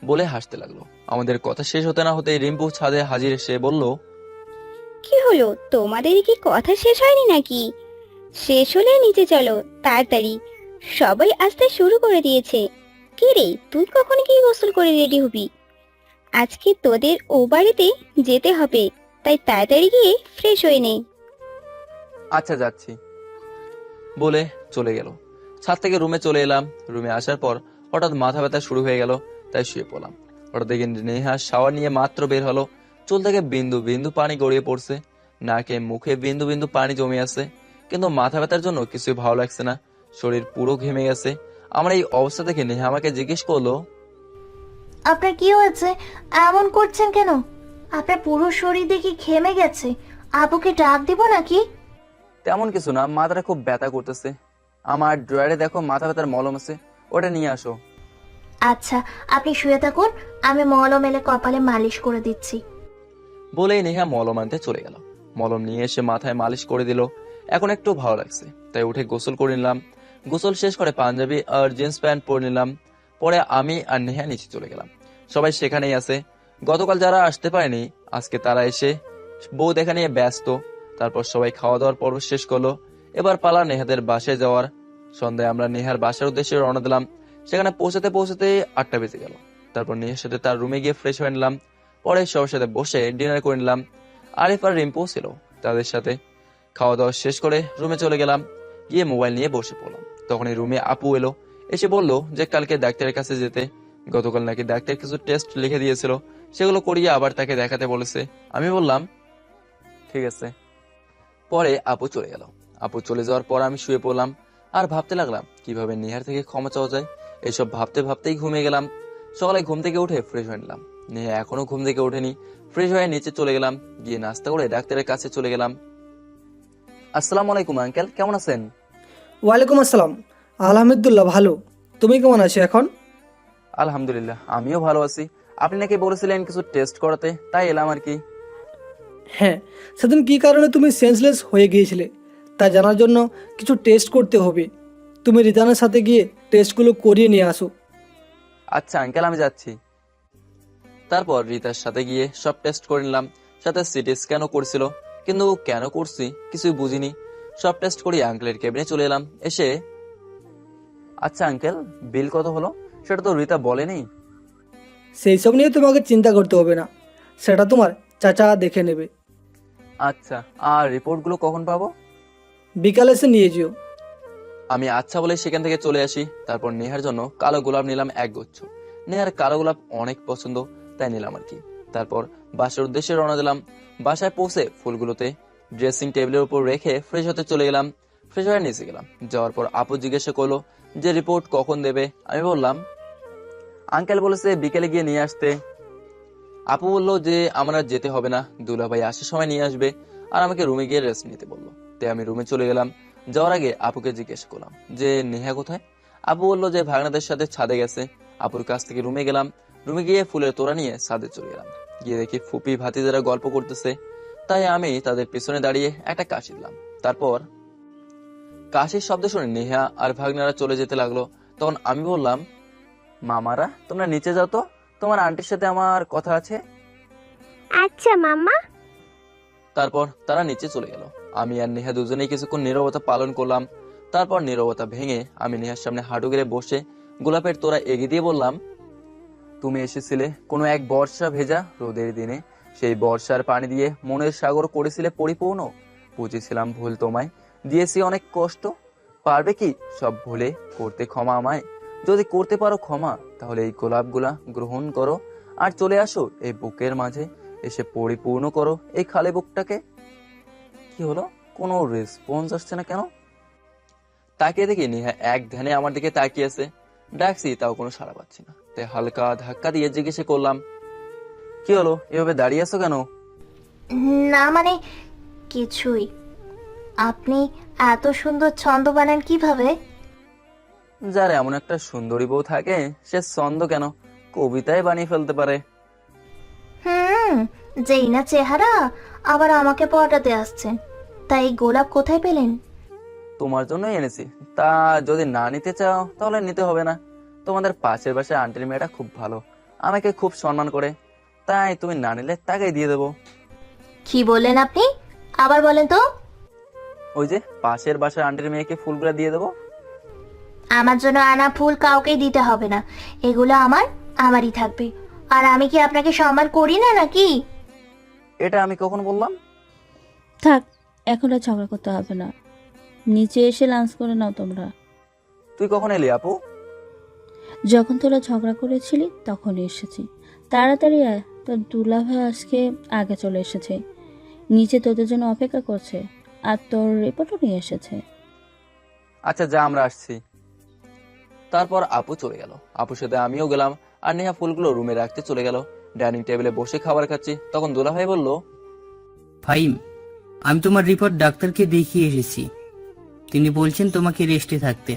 বলে হাসতে লাগলো। আমাদের কথা শেষ হতে না হতেই রিম্পু ছাদে হাজির এসে বলল, কি হলো, তোমাদের কি কথা শেষ হয়নি নাকি? শেষ হলে নিচে চলো তাড়াতাড়ি, সবাই আসতে শুরু করে দিয়েছে। কি রে, তুই কখন কি গোসল করে রেডি হবি? আজকে তোদের ও বাড়িতে যেতে হবে, তাই তাড়াতাড়ি গিয়ে ফ্রেশ হয়ে নে। আচ্ছা যাচ্ছি বলে চলে গেল। ছাদ থেকে রুমে চলে এলাম। রুমে আসার পর হঠাৎ মাথা ব্যথা শুরু হয়ে গেল, তাই শুয়ে পড়লাম। হঠাৎ দেখি নেহা শাওয়ার নিয়ে মাত্র বের হলো। চুল থেকে বিন্দু বিন্দু পানি গড়িয়ে পড়ছে, নাকে মুখে বিন্দু বিন্দু পানি জমে আছে। কিন্তু মাথা ব্যথার জন্য কিছুই ভালো লাগছে না, শরীর পুরো ঘেমে গেছে। আমার এই অবস্থা দেখে নেহা আমাকে জিজ্ঞেস করলো, আপনার কি হয়েছে? এমন করছেন কেন? আপনার পুরো শরীর দেখি ঘেমে গেছে। আপুকে ডাক দিব নাকি? তেমন কিছু না, মাথাটা খুব ব্যথা করতেছে। আমার ড্রয়ারে দেখো মাথা ব্যথার মলম আছে, ওটা নিয়ে আসো। আচ্ছা, আপনি শুয়ে থাকুন, আমি মলম এলে কপালে মালিশ করে দিচ্ছি। বলেই নেহা মলম আনতে চলে গেল। মলম নিয়ে এসে মাথায় মালিশ করে দিল। এখন একটু ভালো লাগছে, তাই উঠে গোসল করে নিলাম। গোসল শেষ করে পাঞ্জাবি আর জিন্স প্যান্ট পরে নিলাম। পরে আমি আর নেহা নিচে চলে গেলাম। সবাই সেখানেই আছে। গতকাল যারা আসতে পারেনি, আজকে তারা এসে বউ দেখা নিয়ে ব্যস্ত। তারপর সবাই খাওয়া দাওয়ার পর্ব শেষ করলো। এবার পালা নেহাদের বাসায় যাওয়ার। সন্ধ্যায় আমরা নেহার বাসার উদ্দেশ্যে রওনা দিলাম। সেখানে পৌঁছাতে পৌঁছাতে 8টা বেজে গেল। তারপর নেহার সাথে তার রুমে গিয়ে ফ্রেশ হয়ে নিলাম। পরে সবার সাথে বসে ডিনার করে নিলাম। আরিফ আর রিম্পু ছিল, তাদের সাথে খাওয়া দাওয়া শেষ করে রুমে চলে গেলাম। গিয়ে মোবাইল নিয়ে বসে পড়লাম। তখন এই রুমে আপু এলো, এসে বলল যে কালকে ডাক্তারের কাছে যেতে। গতকাল নাকি ডাক্তার কিছু টেস্ট লিখে দিয়েছিল, সেগুলো করিয়ে আবার তাকে দেখাতে বলেছে। আমি বললাম ঠিক আছে। পরে আপু চলে গেল। আপু চলে যাওয়ার পর আমি শুয়ে পড়লাম আর ভাবতে লাগলাম কিভাবে নেহার থেকে ক্ষমা চাওয়া যায়। এইসব ভাবতে ভাবতেই ঘুমিয়ে গেলাম। সকালে ঘুম থেকে উঠে ফ্রেশ হয়ে নিলাম। নেহা এখনো ঘুম থেকে ওঠেনি। ফ্রেশ হয়ে নিচে চলে গেলাম। গিয়ে নাস্তা করে ডাক্তারের কাছে চলে গেলাম। আসসালামু আলাইকুম আঙ্কেল, কেমন আছেন? ওয়ালাইকুম আসসালাম। আলহামদুলিল্লাহ ভালো। তুমি কেমন আছো এখন? আলহামদুলিল্লাহ, আমিও ভালো আছি। আপনি নাকি বলেছিলেন কিছু টেস্ট করাতে, তাই এলাম আর কি। হ্যাঁ, সেদিন কী কারণে তুমি সেন্সলেস হয়ে গিয়েছিলে তা জানার জন্য কিছু টেস্ট করতে হবে। তুমি রিদানের সাথে গিয়ে টেস্টগুলো করিয়ে নিয়ে আসো। আচ্ছা আঙ্কেল, আমি যাচ্ছি। তারপর রিতার সাথে গিয়ে সব টেস্ট করে নিলাম। সাথে সিটি স্ক্যানও করছিল, কিন্তু কেন করছি কিছুই বুঝিনি। সব টেস্ট করি আঙ্কেলের কেবিনে চলে এলাম। এসে আচ্ছা আঙ্কেল, বিল কত হলো সেটা তো রিতা বলেনি। সেই সব নিয়ে তোমাকে চিন্তা করতে হবে না, সেটা তোমার চাচা দেখে নেবে। আচ্ছা, আর রিপোর্টগুলো কখন পাবো? বিকালে এসে নিয়ে যেও। আমি আচ্ছা বলে সেখান থেকে চলে আসি। তারপর নেহার জন্য কালো গোলাপ নিলাম 1 গুচ্ছ। নেহার কালো গোলাপ অনেক পছন্দ, তাই নিলাম আর কি। তারপর বাসার উদ্দেশ্যে রওনা দিলাম। বাসায় পৌঁছে ফুলগুলোতে ড্রেসিং টেবিলের উপর রেখে ফ্রেশ হতে চলে গেলাম। ফ্রেশ হয়ে নিচে গেলাম। যাওয়ার পর আপু জিজ্ঞাসা করলো যে রিপোর্ট কখন দেবে। আমি বললাম আঙ্কেল বলেছে বিকেলে গিয়ে নিয়ে আসতে। আপু বললো যে আমার আর যেতে হবে না, দুলাভাই আসার সময় নিয়ে আসবে। আর আমাকে রুমে গিয়ে রেস্ট নিতে বললো। তাই আমি রুমে চলে গেলাম। যাওয়ার আগে আপুকে জিজ্ঞেস করলাম যে নেহা কোথায়। আপু বললো যে ভাগনাদের সাথে ছাদে গেছে। আপুর কাছ থেকে রুমে গেলাম। রুমে গিয়ে ফুলের তোড়া নিয়ে ছাদে চলে গেলাম। গিয়ে দেখি ফুপি ভাতিজারা গল্প করতেছে, তাই আমি তাদের পিছনে দাঁড়িয়ে একটা কাশি দিলাম। তারপর কাশির শব্দ শুনে নেহা আর ভাগ্নারা চলে যেতে লাগলো। তখন আমি বললাম, মামারা তোমরা নিচে যাও তো, তোমার আন্টির সাথে আমার কথা আছে। আচ্ছা মামা। তারপর তারা নিচে চলে গেল। আমি আর নেহা দুজনেই কিছুক্ষণ নীরবতা পালন করলাম। তারপর নীরবতা ভেঙে আমি নেহার সামনে হাঁটু গেড়ে বসে গোলাপের তোড়া এগিয়ে দিয়ে বললাম, তুমি এসেছিলে কোনো এক বর্ষা ভেজা রোদের দিনে, সেই বর্ষার পানি দিয়ে মনের সাগর করেছিলে পরিপূর্ণ। বুঝেছিলাম ভুল তোমায়, দিয়েছি অনেক কষ্ট, পারবে কি সব ভুলে করতে ক্ষমা আমায়? যদি করতে পারো ক্ষমা, তাহলে এই গোলাপগুলা গ্রহণ করো আর চলে আসো এই বুকের মাঝে, এসে পরিপূর্ণ করো এই খালি বুকটাকে। কি হলো, কোনো রেসপন্স আসছে না কেন? তাকিয়ে দেখি নেহা এক ধ্যানে আমার দিকে তাকিয়ে আছে। ডাকছি তাও কোনো সাড়া পাচ্ছি না, তাই হালকা ধাক্কা দিয়ে জিজ্ঞেস করলাম, কি হলো, এভাবে দাঁড়িয়ে আছো কেন? না মানে কিছুই। আপনি এত সুন্দর ছন্দ বানান কিভাবে? যার এমন একটা সুন্দরী বউ থাকে, সে ছন্দ কেন, কবিতায় বানিয়ে ফেলতে পারে। যেই না চেহারা, আবার আমাকে পটাতে আসছেন। তাই গোলাপ কোথায় পেলেন? তোমার জন্যই এনেছি। তা যদি না নিতে চাও তাহলে নিতে হবে না। তোমাদের পাশের বাসায় আন্টির মেয়েটা খুব ভালো, আমাকে খুব সম্মান করে, তাই তুমি না নিলে তাকেই দিয়ে দেবো। কি বললেন আপনি? আবার বলেন তো। ওই যে পাশের বাসার আন্টির মেয়েকে ফুলগুলা দিয়ে দেবো। আমার জন্য আনা ফুল কাউকে দিতে হবে না, এগুলো আমারই থাকবে। আর আমি কি আপনাকে সম্মান করি না নাকি? এটা আমি কখন বললাম? থাক, এখন আর ঝগড়া করতে হবে না, নিচে এসে লাঞ্চ করে নাও তোমরা। তুই কখন এলি আপু? যখন তোরা ঝগড়া করেছিলি তখনই এসেছি। তাড়াতাড়ি আয়, তোর দুলাভাই আজকে আগে চলে এসেছে, নিচে তোদের জন্য অপেক্ষা করছে, আর তোর রিপোর্টও নিয়ে এসেছে। আচ্ছা যা, আমরা আসছি। তারপর আপু চলে গেল, আপুর সাথে আমিও গেলাম, আর নেহা ফুলগুলো রুমে রাখতে চলে গেল। ডাইনিং টেবিলে বসে খাবার খাচ্ছি, তখন দুলাভাই বলল, ফাহিম, আমি তোমার রিপোর্ট ডাক্তারকে দেখিয়ে এসেছি। তিনি বলছেন তোমাকে রেস্টে থাকতে,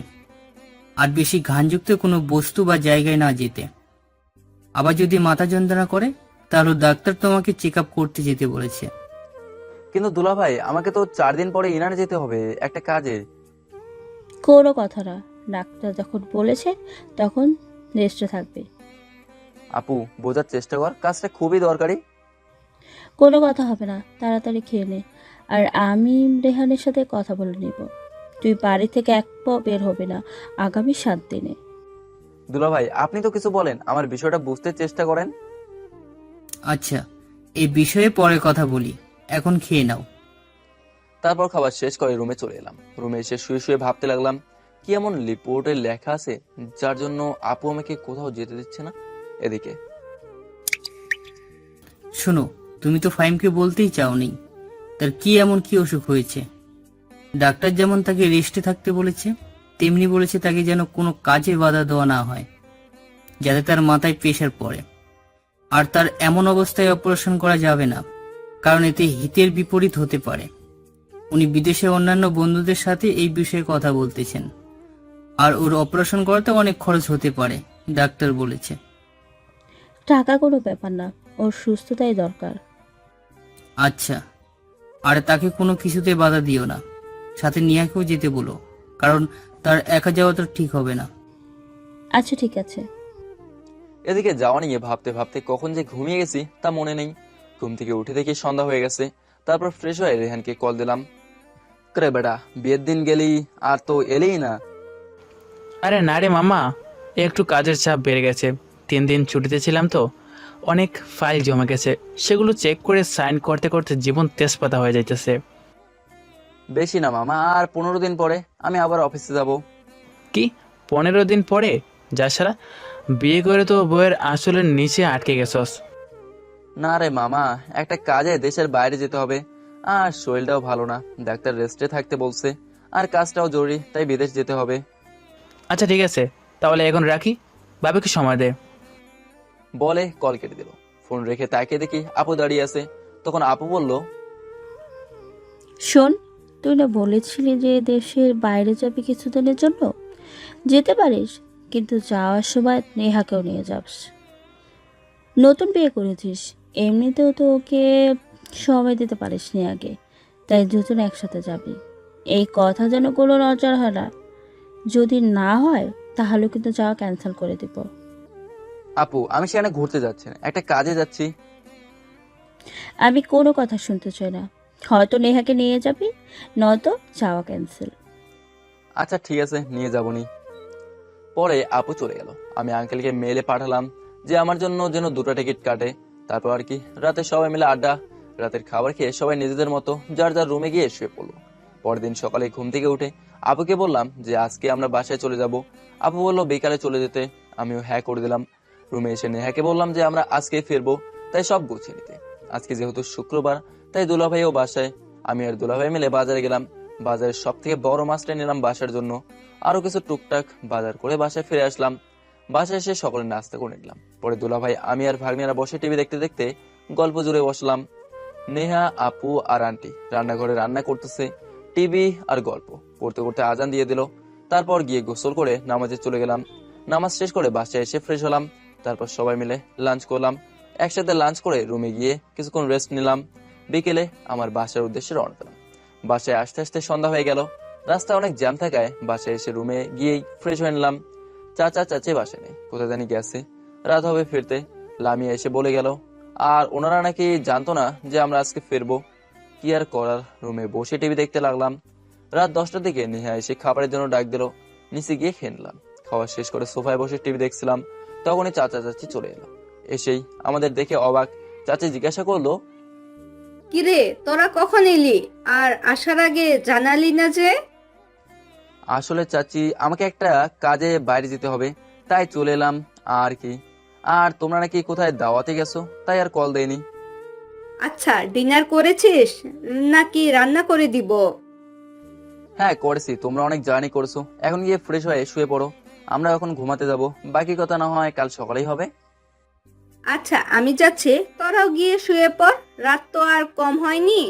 আর বেশি ঘানযুক্ত কোনো বস্তু বা জায়গায় না যেতে। আবার যদি মাথা যন্ত্রণা করে তাহলে ডাক্তার তোমাকে চেক আপ করতে যেতে বলেছে। কিন্তু দুলাভাই আমাকে তো 4 দিন পরে ইনারে যেতে হবে একটা কাজে। কোনো কথা না, ডাক্তার যখন বলেছে তখন রেস্টে থাকবে। আপু বোঝার চেষ্টা কর, কাজটা খুবই দরকারি। কোনো কথা হবে না, তাড়াতাড়ি খেয়ে নে, আর আমি রেহানের সাথে কথা বলে নিব। তুই বাড়ি থেকে এক পাও বের হবে না আগামী 7 দিনে। দুলাভাই আপনি তো কিছু বলেন, আমার বিষয়টা বুঝতে চেষ্টা করেন। আচ্ছা, এই বিষয়ে পরে কথা বলি, এখন খেয়ে নাও। তারপর খাবার শেষ করে রুমে চলে এলাম। রুমে এসে শুয়ে শুয়ে ভাবতে লাগলাম, কি এমন রিপোর্টে লেখা আছে যার জন্য আপু আমাকে কোথাও যেতে দিচ্ছে না। এদিকে শোনো, তুমি তো ফাহিমকে বলতেই চাওনি তার কি এমন কি অসুখ হয়েছে। ডাক্তার যেমন তাকে রেস্টে থাকতে বলেছে, তেমনি বলেছে তাকে যেন কোনো কাজে বাধা দেওয়া না হয়, যাতে তার মাথায় প্রেশার পড়ে। আর তার এমন অবস্থায় অপারেশন করা যাবে না, কারণ এতে হিতের বিপরীত হতে পারে। উনি বিদেশে অন্যান্য বন্ধুদের সাথে এই বিষয়ে কথা বলতেছেন, আর ওর অপারেশন করাতে অনেক খরচ হতে পারে, ডাক্তার বলেছে। টাকা কোনো ব্যাপার না, ওর সুস্থতাই দরকার। আচ্ছা, আর তাকে কোনো কিছুতে বাধা দিও না, সাথে নিয়াকেও যেতে বলো, কারণ তার একা যাওয়া তো ঠিক হবে না। আচ্ছা ঠিক আছে। এদিকে যাওয়া নিয়ে ভাবতে ভাবতে কখন যে ঘুমিয়ে গেছি তা মনে নেই। ঘুম থেকে উঠে দেখি সন্ধ্যা হয়ে গেছে। তারপর ফ্রেশ হয়ে রেহানকে কল দিলাম, করে বেটা বিয়ের দিন গেলি আর তো এলেই না। আরে না রে মামা, একটু কাজের চাপ বেড়ে গেছে। 3 দিন ছুটিতে ছিলাম তো, অনেক ফাইল জমা গেছে, সেগুলো চেক করে সাইন করতে করতে জীবন তেজপাতা হয়ে যাইতেছে। বেশি না মামা, আর 15 দিন পরে আমি আবার অফিসে যাব। কি 15 দিন পরে? যা সারা, বিয়ে করে তো বইয়ের আসলের নিচে আটকে গেছস। না রে মামা, একটা কাজে দেশের বাইরে যেতে হবে, আর শরীরটাও ভালো না, ডাক্তার রেস্টে থাকতে বলছে, আর কাজটাও জরুরি, তাই বিদেশ যেতে হবে। আচ্ছা ঠিক আছে, তাহলে এখন রাখি, বাবাকে সময় দে। বলে কল কেটে দিল। ফোন রেখে তাকিয়ে দেখি আপু দাঁড়িয়ে আছে। তখন আপু বলল, শোন, তুই না বলেছিলি যে দেশের বাইরে যাবি কিছুদিনের জন্য, যেতে পারিস, কিন্তু যাওয়ার সময় নেহাকেও নিয়ে যাস। নতুন বিয়ে করেছিস, এমনিতেও তো ওকে সময় দিতে পারিসনি আগে, তাই দুজন একসাথে যাবি। এই কথা যেন কোনো নজর হয় না। যদি না হয় তাহলে কিন্তু যাওয়া ক্যান্সেল করে দিব। আপু, আমি সেখানে ঘুরতে যাচ্ছি না, একটা কাজে যাচ্ছি। আমি কোনো কথা শুনতে চাই না। হয়তো নেহাকে নিয়ে যাবি, নয়তো যাওয়া ক্যান্সেল। আচ্ছা ঠিক আছে, নিয়ে যাবনি। পরে আপু চলে গেল। আমি আঙ্কেলকে মেলে পাঠালাম যে আমার জন্য যেন 2টা টিকিট কাটে। তারপর আর কি রাতে সবাই মিলে আড্ডা। রাতের খাবার খেয়ে সবাই নিজেদের মতো যার যার রুমে গিয়ে শুয়ে পড়লো। পরের দিন সকালে ঘুম থেকে উঠে আপুকে বললাম যে আজকে আমরা বাসায় চলে যাব। আপু বললো বিকালে চলে যেতে। আমিও হ্যাঁ করে দিলাম। রুমে এসে নেহাকে বললাম যে আমরা আজকে ফিরবো, তাই সব গুছিয়ে নিতে। আজকে যেহেতু শুক্রবার, তাই দুলাভাইও বাসায়। আমি আর দুলাভাই মিলে বাজারে গেলাম। বাজারের সব থেকে বড় মাছটা নিলাম বাসার জন্য। আরো কিছু টুকটাক বাজার করে বাসায় ফিরে আসলাম। বাসায় এসে সকলে নাস্তা করে নিলাম। পরে দুলাভাই, আমি আর ভাগ্নিরা বসে টিভি দেখতে দেখতে গল্প জুড়ে বসলাম। নেহা, আপু আর আন্টি রান্নাঘরে রান্না করতেছে, টিভি আর গল্প করতে করতে আজান দিয়ে দিল। তারপর গিয়ে গোসল করে নামাজে চলে গেলাম। নামাজ শেষ করে বাসায় এসে ফ্রেশ হলাম। তারপর সবাই মিলে লাঞ্চ করলাম। একসাথে লাঞ্চ করে রুমে গিয়ে কিছুক্ষণ রেস্ট নিলাম। বিকেলে আমার বাসার উদ্দেশ্যে রওনা দিলাম। বাসায় আসতে আসতে সন্ধ্যা হয়ে গেল। রাস্তায় অনেক জ্যাম থাকায় বাসায় এসে রুমে গিয়েই ফ্রেশ হয়ে নিলাম। চাচা চাচি বাসায় নেই, কোথায় জানি গেছে, রাত হবে ফিরতে। লামিয়া এসে বলে গেল। আর ওনারা নাকি জানতো না যে আমরা আজকে ফিরবো। কি আর করার, রুমে বসে টিভি দেখতে লাগলাম। রাত 10টার দিকে নেহা এসে খাবারের জন্য ডাক দিল। নিচে গিয়ে খেয়ে নিলাম। খাওয়া শেষ করে সোফায় বসে টিভি দেখছিলাম। তখনই চাচা চাচি চলে এলো। এসেই আমাদের দেখে অবাক। চাচি জিজ্ঞাসা করলো, কিরে তোরা কখন এলি? আর আসার আগে জানালি না যে? আসলে চাচি, আমাকে একটা কাজে বাইরে যেতে হবে, তাই চলে এলাম আর কি। আর তোমরা নাকি কোথায় দাওয়াতে গেছো, তাই আর কল দেয়নি। আচ্ছা, ডিনার করেছিস নাকি রান্না করে দিব? হ্যাঁ করেছি, তোমরা অনেক জার্নি করেছো। এখন গিয়ে ফ্রেশ হয়ে শুয়ে পড়ো, আমরা এখন ঘুমাতে যাব। বাকি কথা না হয় কাল সকালেই হবে। আচ্ছা আমি যাচ্ছি, তোরাও গিয়ে শুয়ে পড়, রাত তো আর কম হয়নি।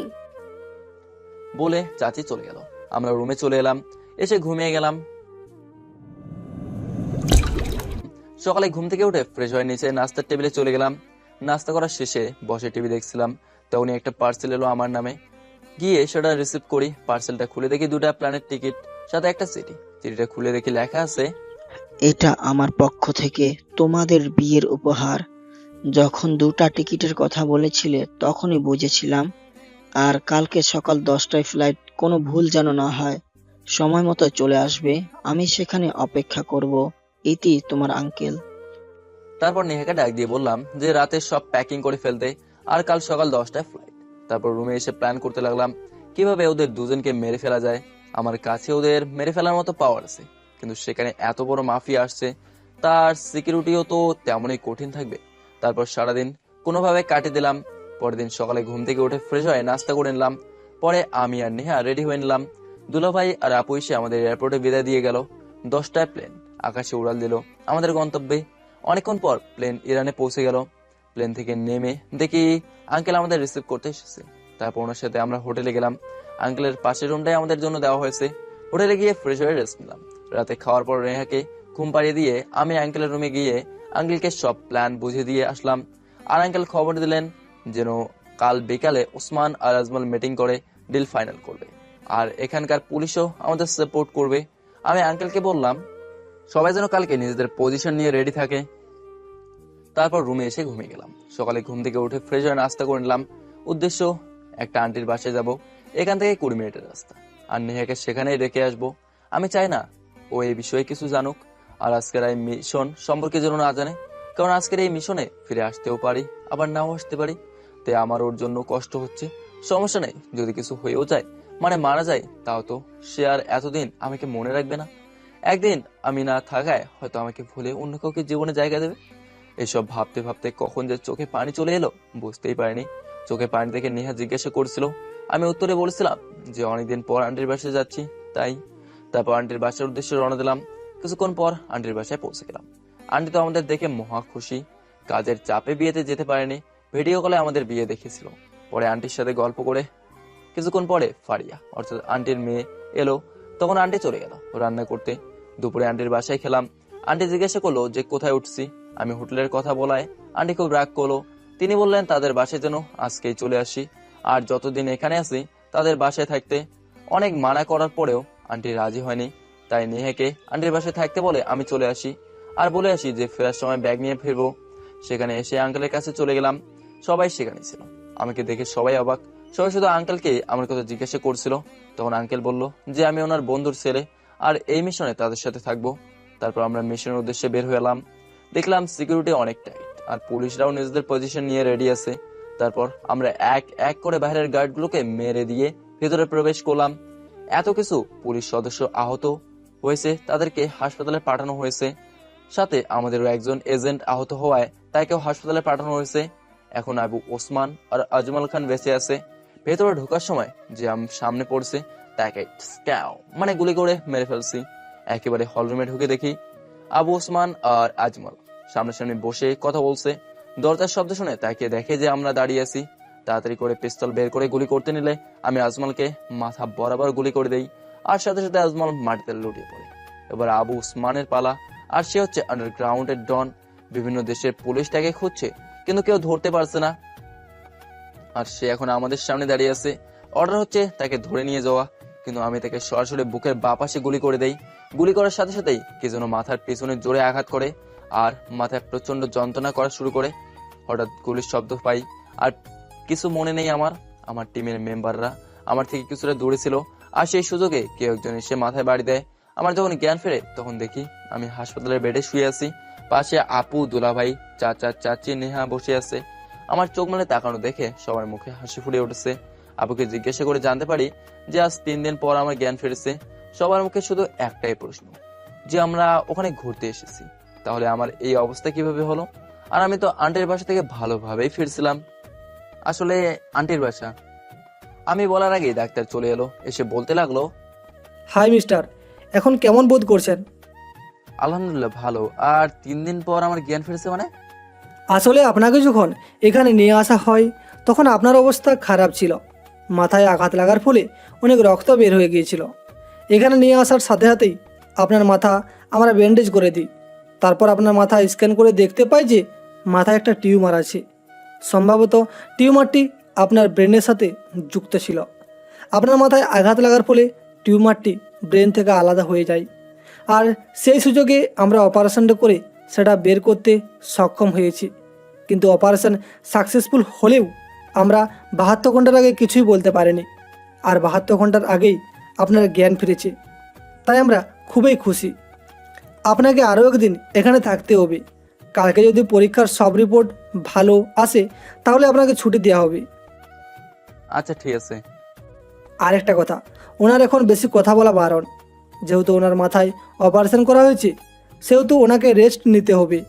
বলে চাচি চলে গেল। আমরা রুমে চলে এলাম, এসে ঘুমিয়ে গেলাম। সকালে ঘুম থেকে উঠে ফ্রেশ হয়ে নিচে নাস্তার টেবিলে চলে গেলাম। নাস্তা করার শেষে বসে টিভি দেখছিলাম। তখনই একটা পার্সেল এলো আমার নামে। গিয়ে সেটা রিসিভ করি। পার্সেলটা খুলে দেখি 2টা প্ল্যানের টিকিট, সাথে একটা চিঠি। চিঠিটা খুলে দেখি লেখা আছে, এটা আমার পক্ষ থেকে তোমাদের বিয়ের উপহার। যখন 2টা টিকিটের কথা বলেছিলে তখনই বুঝেছিলাম। আর কালকে সকাল 10টায় ফ্লাইট, কোনো ভুল যেন না হয়। সময় মতো চলে আসবে, আমি সেখানে অপেক্ষা করব। ইতি, তোমার আঙ্কেল। তারপর নেহাকে ডাক দিয়ে বললাম যে রাতে সব প্যাকিং করে ফেলতে, আর কাল সকাল 10টায় ফ্লাইট। তারপর রুমে এসে প্ল্যান করতে লাগলাম কিভাবে ওদের দুজনকে মেরে ফেলা যায়। আমার কাছে ওদের মেরে ফেলার মতো পাওয়ার আছে, কিন্তু সেখানে এত বড় মাফিয়া আসছে, তার সিকিউরিটিও তো তেমনই কঠিন থাকবে। তারপর সারাদিন কোনোভাবে কাটিয়ে দিলাম। পরের দিন সকালে ঘুম থেকে উঠে ফ্রেশ হয়ে নাস্তা করে নিলাম। পরে আমি আর নেহা রেডি হয়ে নিলাম। দুলাভাই আর আপু এসে আমাদের এয়ারপোর্টে বিদায় দিয়ে গেল। 10টায় প্লেন আকাশে উড়াল দিল আমাদের গন্তব্যে। অনেকক্ষণ পর প্লেন ইরানে পৌঁছে গেল। প্লেন থেকে নেমে দেখি আঙ্কেল আমাদের রিসিভ করতে এসেছে। তারপর ওনার সাথে আমরা হোটেলে গেলাম। আঙ্কেলের পাশের রুমটাই আমাদের জন্য দেওয়া হয়েছে। হোটেলে গিয়ে ফ্রেশ হয়ে রেস্ট নিলাম। রাতে খাওয়ার পর নেহাকে ঘুম পাড়িয়ে দিয়ে আমি আঙ্কেলের রুমে গিয়ে আঙ্কেলকে সব প্ল্যান বুঝিয়ে দিয়ে আসলাম। আর আঙ্কেল খবর দিলেন যেন কাল বিকালে ওসমান আর আজমল মিটিং করে ডিল ফাইনাল করবে, আর এখানকার পুলিশও আমাদের সাপোর্ট করবে। আমি আঙ্কেলকে বললাম সবাই যেন কালকে নিজেদের পজিশন নিয়ে রেডি থাকে। তারপর রুমে এসে ঘুমিয়ে গেলাম। সকালে ঘুম থেকে উঠে ফ্রেশ হয়ে নাস্তা করে নিলাম। উদ্দেশ্য একটা আন্টির বাসায় যাব, এখান থেকে 20 মিনিটের রাস্তা। আর নেহাকে সেখানেই রেখে আসবো। আমি চাই না ও এই বিষয়ে কিছু জানুক, আর আজকের এই মিশন সম্পর্কে যেন না জানে, কারণ আজকের এই মিশনে ফিরে আসতেও পারি, আবার নাও আসতে পারি। তাই আমার ওর জন্য কষ্ট হচ্ছে। সমস্যা নেই, যদি কিছু হয়েও যায়, মানে মারা যায়, তাও তো সে আর এতদিন আমাকে মনে রাখবে না। একদিন আমি না থাকায় হয়তো আমাকে ভুলে অন্য কাউকে জীবনে জায়গা দেবে। এসব ভাবতে ভাবতে কখন যে চোখে পানি চলে এলো বুঝতেই পারিনি। চোখে পানি দেখে নেহা জিজ্ঞাসা করছিল। আমি উত্তরে বলেছিলাম যে অনেকদিন পর আন্টির বাসায় যাচ্ছি, তাই। তারপর আন্টির বাসার উদ্দেশ্যে রওনা দিলাম। কিছুক্ষণ পর আন্টির বাসায় পৌঁছে গেলাম। আন্টি তো আমাদের দেখে মহা খুশি। কাজের চাপে বিয়েতে যেতে পারেনি, ভিডিও কলে আমাদের বিয়ে দেখেছিল। পরে আন্টির সাথে গল্প করে কিছুক্ষণ পরে ফারিয়া অর্থাৎ আন্টির মেয়ে এলো। তখন আন্টি চলে গেল রান্না করতে। দুপুরে আন্টির বাসায় খেলাম। আন্টি জিজ্ঞাসা করলো যে কোথায় উঠছি। আমি হোটেলের কথা বলায় আন্টি খুব রাগ করলো। তিনি বললেন তাদের বাসায় যেন আজকেই চলে আসি, আর যতদিন এখানে আছি তাদের বাসায় থাকতে। অনেক মানা করার পরেও আন্টি রাজি হয়নি, তাই নেহাকে আন্টির বাসায় থাকতে বলে আমি চলে আসি, আর বলে আসি যে ফেরার সময় ব্যাগ নিয়ে ফিরবো। সেখানে এসে আঙ্কেলের কাছে চলে গেলাম। সবাই সেখানে ছিল। আমাকে দেখে সবাই অবাক। সবাই শুধু আঙ্কেলকে আমার কথা জিজ্ঞাসা করছিল। তখন আঙ্কেল বলল যে আমি ওনার বন্ধুর ছেলে, আর এই মিশনে তাদের সাথে থাকবো। তারপর আমরা মিশনের উদ্দেশ্যে বের হয়ে এলাম। দেখলাম সিকিউরিটি অনেক টাইট, আর পুলিশরাও নিজেদের পজিশন নিয়ে রেডি আছে। তারপর আমরা এক এক করে বাইরের গার্ডগুলোকে মেরে দিয়ে ভেতরে প্রবেশ করলাম। এত কিছু পুলিশ সদস্য আহত হয়েছে, তাদেরকে হাসপাতালে পাঠানো হয়েছে। সাথে আমাদেরও একজন এজেন্ট আহত হওয়ায় তাকেও হাসপাতালে পাঠানো হয়েছে। এখন আবু ওসমান আর আজমল খান বেঁচে আছে। ভেতরে ঢোকার সময় যে সামনে পড়ছে তাকে স্ক্যাও মানে গুলি করে মেরে ফেলছি। একেবারে হলরুমে ঢুকে দেখি আবু ওসমান আর আজমল সামনাসামনি বসে কথা বলছে। দরজার শব্দ শুনে তাকে দেখে যে আমরা দাঁড়িয়ে আছি। তাড়াতাড়ি করে পিস্তল বের করে গুলি করতে নিলে আমি আজমলকে মাথা বরাবর গুলি করে দেই, আর সাথে সাথে আজমল মাটিতে লুটিয়ে পড়ে। এবার আবু উসমানের পালা, আর সে হচ্ছে আন্ডারগ্রাউন্ডের ডন। বিভিন্ন দেশের পুলিশ তাকে খুঁজছে, কিন্তু কেউ ধরতে পারছে না। আর সে এখন আমাদের সামনে দাঁড়িয়ে আছে। অর্ডার হচ্ছে তাকে ধরে নিয়ে যাওয়া, কিন্তু আমি তাকে সরাসরি বুকের বাঁ পাশে গুলি করে দেই। গুলি করার সাথে সাথেই কে যেন মাথার পেছনে জোরে আঘাত করে, আর মাথায় প্রচন্ড যন্ত্রণা করা শুরু করে। হঠাৎ গুলির শব্দ পাই, আর কিছু মনে নেই আমার টিমের মেম্বাররা আমার থেকে কিছুটা দূরে ছিল, আর সেই সুযোগে কেউ একজন এসে মাথায় বাড়ি দেয়। আমার যখন জ্ঞান ফেরে তখন দেখি আমি হাসপাতালের বেডে শুয়ে আছি। পাশে আপু, দুলাভাই, চাচা, চাচি, নেহা বসে আছে। আমার চোখ মেলে তাকানো দেখে সবার মুখে হাসি ফুটে উঠেছে। আপুকে জিজ্ঞাসা করে জানতে পারি যে আজ 3 দিন পর আমার জ্ঞান ফিরেছে। সবার মুখে শুধু একটাই প্রশ্ন, যে আমরা ওখানে ঘুরতে এসেছি, তাহলে আমার এই অবস্থা কিভাবে হলো? আর আমি তো আন্টির বাসা থেকে ভালোভাবেই ফিরছিলাম। আসলে আন্টির বাসা। আমি বলার আগেই ডাক্তার চলে এলো, এসে বলতে লাগলো, হাই মিস্টার, এখন কেমন বোধ করছেন? আলহামদুলিল্লাহ ভালো। আর 3 দিন পর আমার জ্ঞান ফিরেছে মানে? আসলে আপনাকে যখন এখানে নিয়ে আসা হয় তখন আপনার অবস্থা খারাপ ছিল। মাথায় আঘাত লাগার ফলে অনেক রক্ত বের হয়ে গিয়েছিল। এখানে নিয়ে আসার সাথে সাথেই আপনার মাথা আমরা ব্যান্ডেজ করে দিই। তারপর আপনার মাথা স্ক্যান করে দেখতে পাই যে মাথায় একটা টিউমার আছে। সম্ভবত টিউমারটি আপনার ব্রেনের সাথে যুক্ত ছিল। আপনার মাথায় আঘাত লাগার ফলে টিউমারটি ব্রেন থেকে আলাদা হয়ে যায়, আর সেই সুযোগে আমরা অপারেশনটা করে সেটা বের করতে সক্ষম হয়েছি। কিন্তু অপারেশন সাকসেসফুল হলেও আমরা 72 ঘন্টার আগে কিছুই বলতে পারিনি, আর 72 ঘন্টার আগেই আপনার জ্ঞান ফিরেছে। তাই আমরা খুবই খুশি। আপনাকে আরও একদিন এখানে থাকতে হবে। কালকে যদি পরীক্ষার সব রিপোর্ট ভালো আসে তাহলে আপনাকে ছুটি দেওয়া হবে। আচ্ছা ঠিক আছে। আরেকটা কথা, ওনার এখন বেশি কথা বলা বারণ। যেহেতু ওনার মাথায় অপারেশন করা হয়েছে সেহেতু ওনাকে রেস্ট নিতে হবে।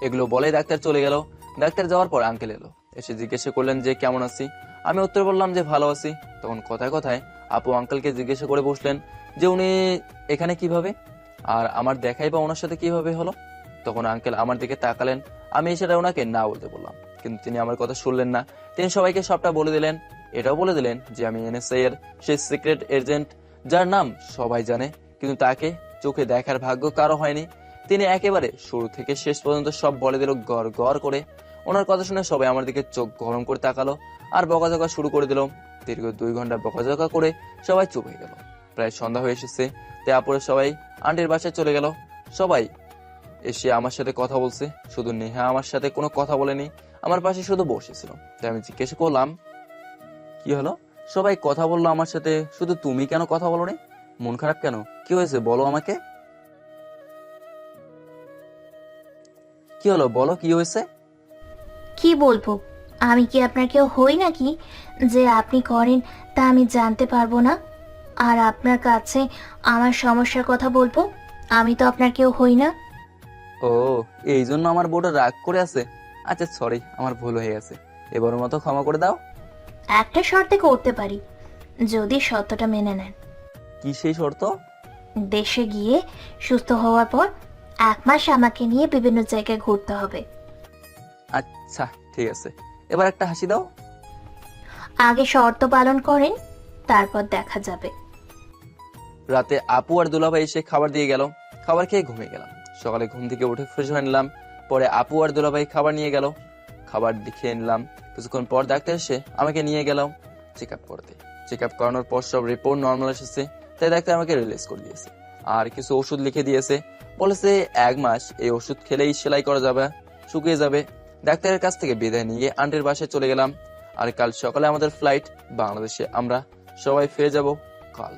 এগুলো বলে ডাক্তার চলে গেল। ডাক্তার যাওয়ার পর আঙ্কেল এলো, এসে জিজ্ঞাসা করলেন যে কেমন আছি। আমি উত্তর বললাম যে ভালো আছি। তখন কথায় কথায় আপু আঙ্কেলকে জিজ্ঞাসা করে বসলেন যে উনি এখানে কিভাবে, আর আমার দেখাই বা ওনার সাথে কিভাবে হলো। তখন আঙ্কেল আমার দিকে তাকালেন। আমি সেটা ওনাকে না বলতে বললাম, কিন্তু তিনি আমার কথা শুনলেন না। তিনি সবাইকে সবটা বলে দিলেন। এটাও বলে দিলেন যে আমি NSA এর সেই সিক্রেট এজেন্ট, যার নাম সবাই জানে, কিন্তু তাকে চোখে দেখার ভাগ্য কারো হয়নি। তিনি একেবারে শুরু থেকে শেষ পর্যন্ত সব বলে দিল গড় গড় করে। ওনার কথা শুনে সবাই আমার দিকে চোখ গরম করে তাকালো আর বকাঝকা শুরু করে দিল। দীর্ঘ 2 ঘন্টা বকাঝকা করে সবাই চুপ হয়ে গেল। প্রায় সন্ধ্যা হয়ে এসেছে, তাই আপুরে সবাই আন্টির বাসায় চলে গেল। সবাই এসে আমার সাথে কথা বলছে, শুধু নেহা আমার সাথে কোনো কথা বলেনি, আমার পাশে শুধু বসেছিল। তাই আমি জিজ্ঞেস করলাম, কি হলো? সবাই কথা বললো আমার সাথে, শুধু তুমি কেন কথা বলো নি? মন খারাপ কেন? কি হয়েছে বলো আমাকে। কি হলো বলো, কি হয়েছে? কি বলবো? আমি কি আপনার কেউ হই নাকি যে আপনি করেন তা আমি জানতে পারবো না, আর আপনার কাছে আমার সমস্যার কথা বলবো? আমি তো আপনার কেউ হই না। ও, এই জন্য আমার বউটা রাগ করে আছে। আচ্ছা সরি, আমার ভুল হয়ে গেছে, এবারের মতো ক্ষমা করে দাও। একটা শর্তে করতে পারি, যদি শর্তটা মেনে নেন। কি সেই শর্ত? দেশে গিয়ে সুস্থ হওয়ার পর 1 মাস আমাকে নিয়ে বিভিন্ন জায়গায় ঘুরতে হবে। আচ্ছা ঠিক আছে, এবার একটা হাসি দাও। আগে শর্ত পালন করেন, তারপর দেখা যাবে। রাতে আপু আর দুলাভাই এসে খাবার দিয়ে গেল। খাবার খেয়ে ঘুমিয়ে গেলাম। সকালে ঘুম থেকে উঠে ফ্রেশ হয়ে নিলাম। পরে আপু আর দুলাভাই খাবার নিয়ে গেল। খাবার খেয়ে নিলাম। কিছুক্ষণ পর ডাক্তার এসে আমাকে নিয়ে গেলাম চেক আপ করতে। চেক আপ করানোর পর সব রিপোর্ট নর্মাল এসেছে, তাই ডাক্তার আমাকে রিলিজ করে দিয়েছে আর কিছু ওষুধ লিখে দিয়েছে। বলেছে 1 মাস এই ওষুধ খেলেই সেলাই করা যাবে, শুকিয়ে যাবে। ডাক্তারের কাছ থেকে বিদায় নিয়ে আন্টির বাসায় চলে গেলাম। আর কাল সকালে আমাদের ফ্লাইট, বাংলাদেশে আমরা সবাই ফিরে যাব কাল।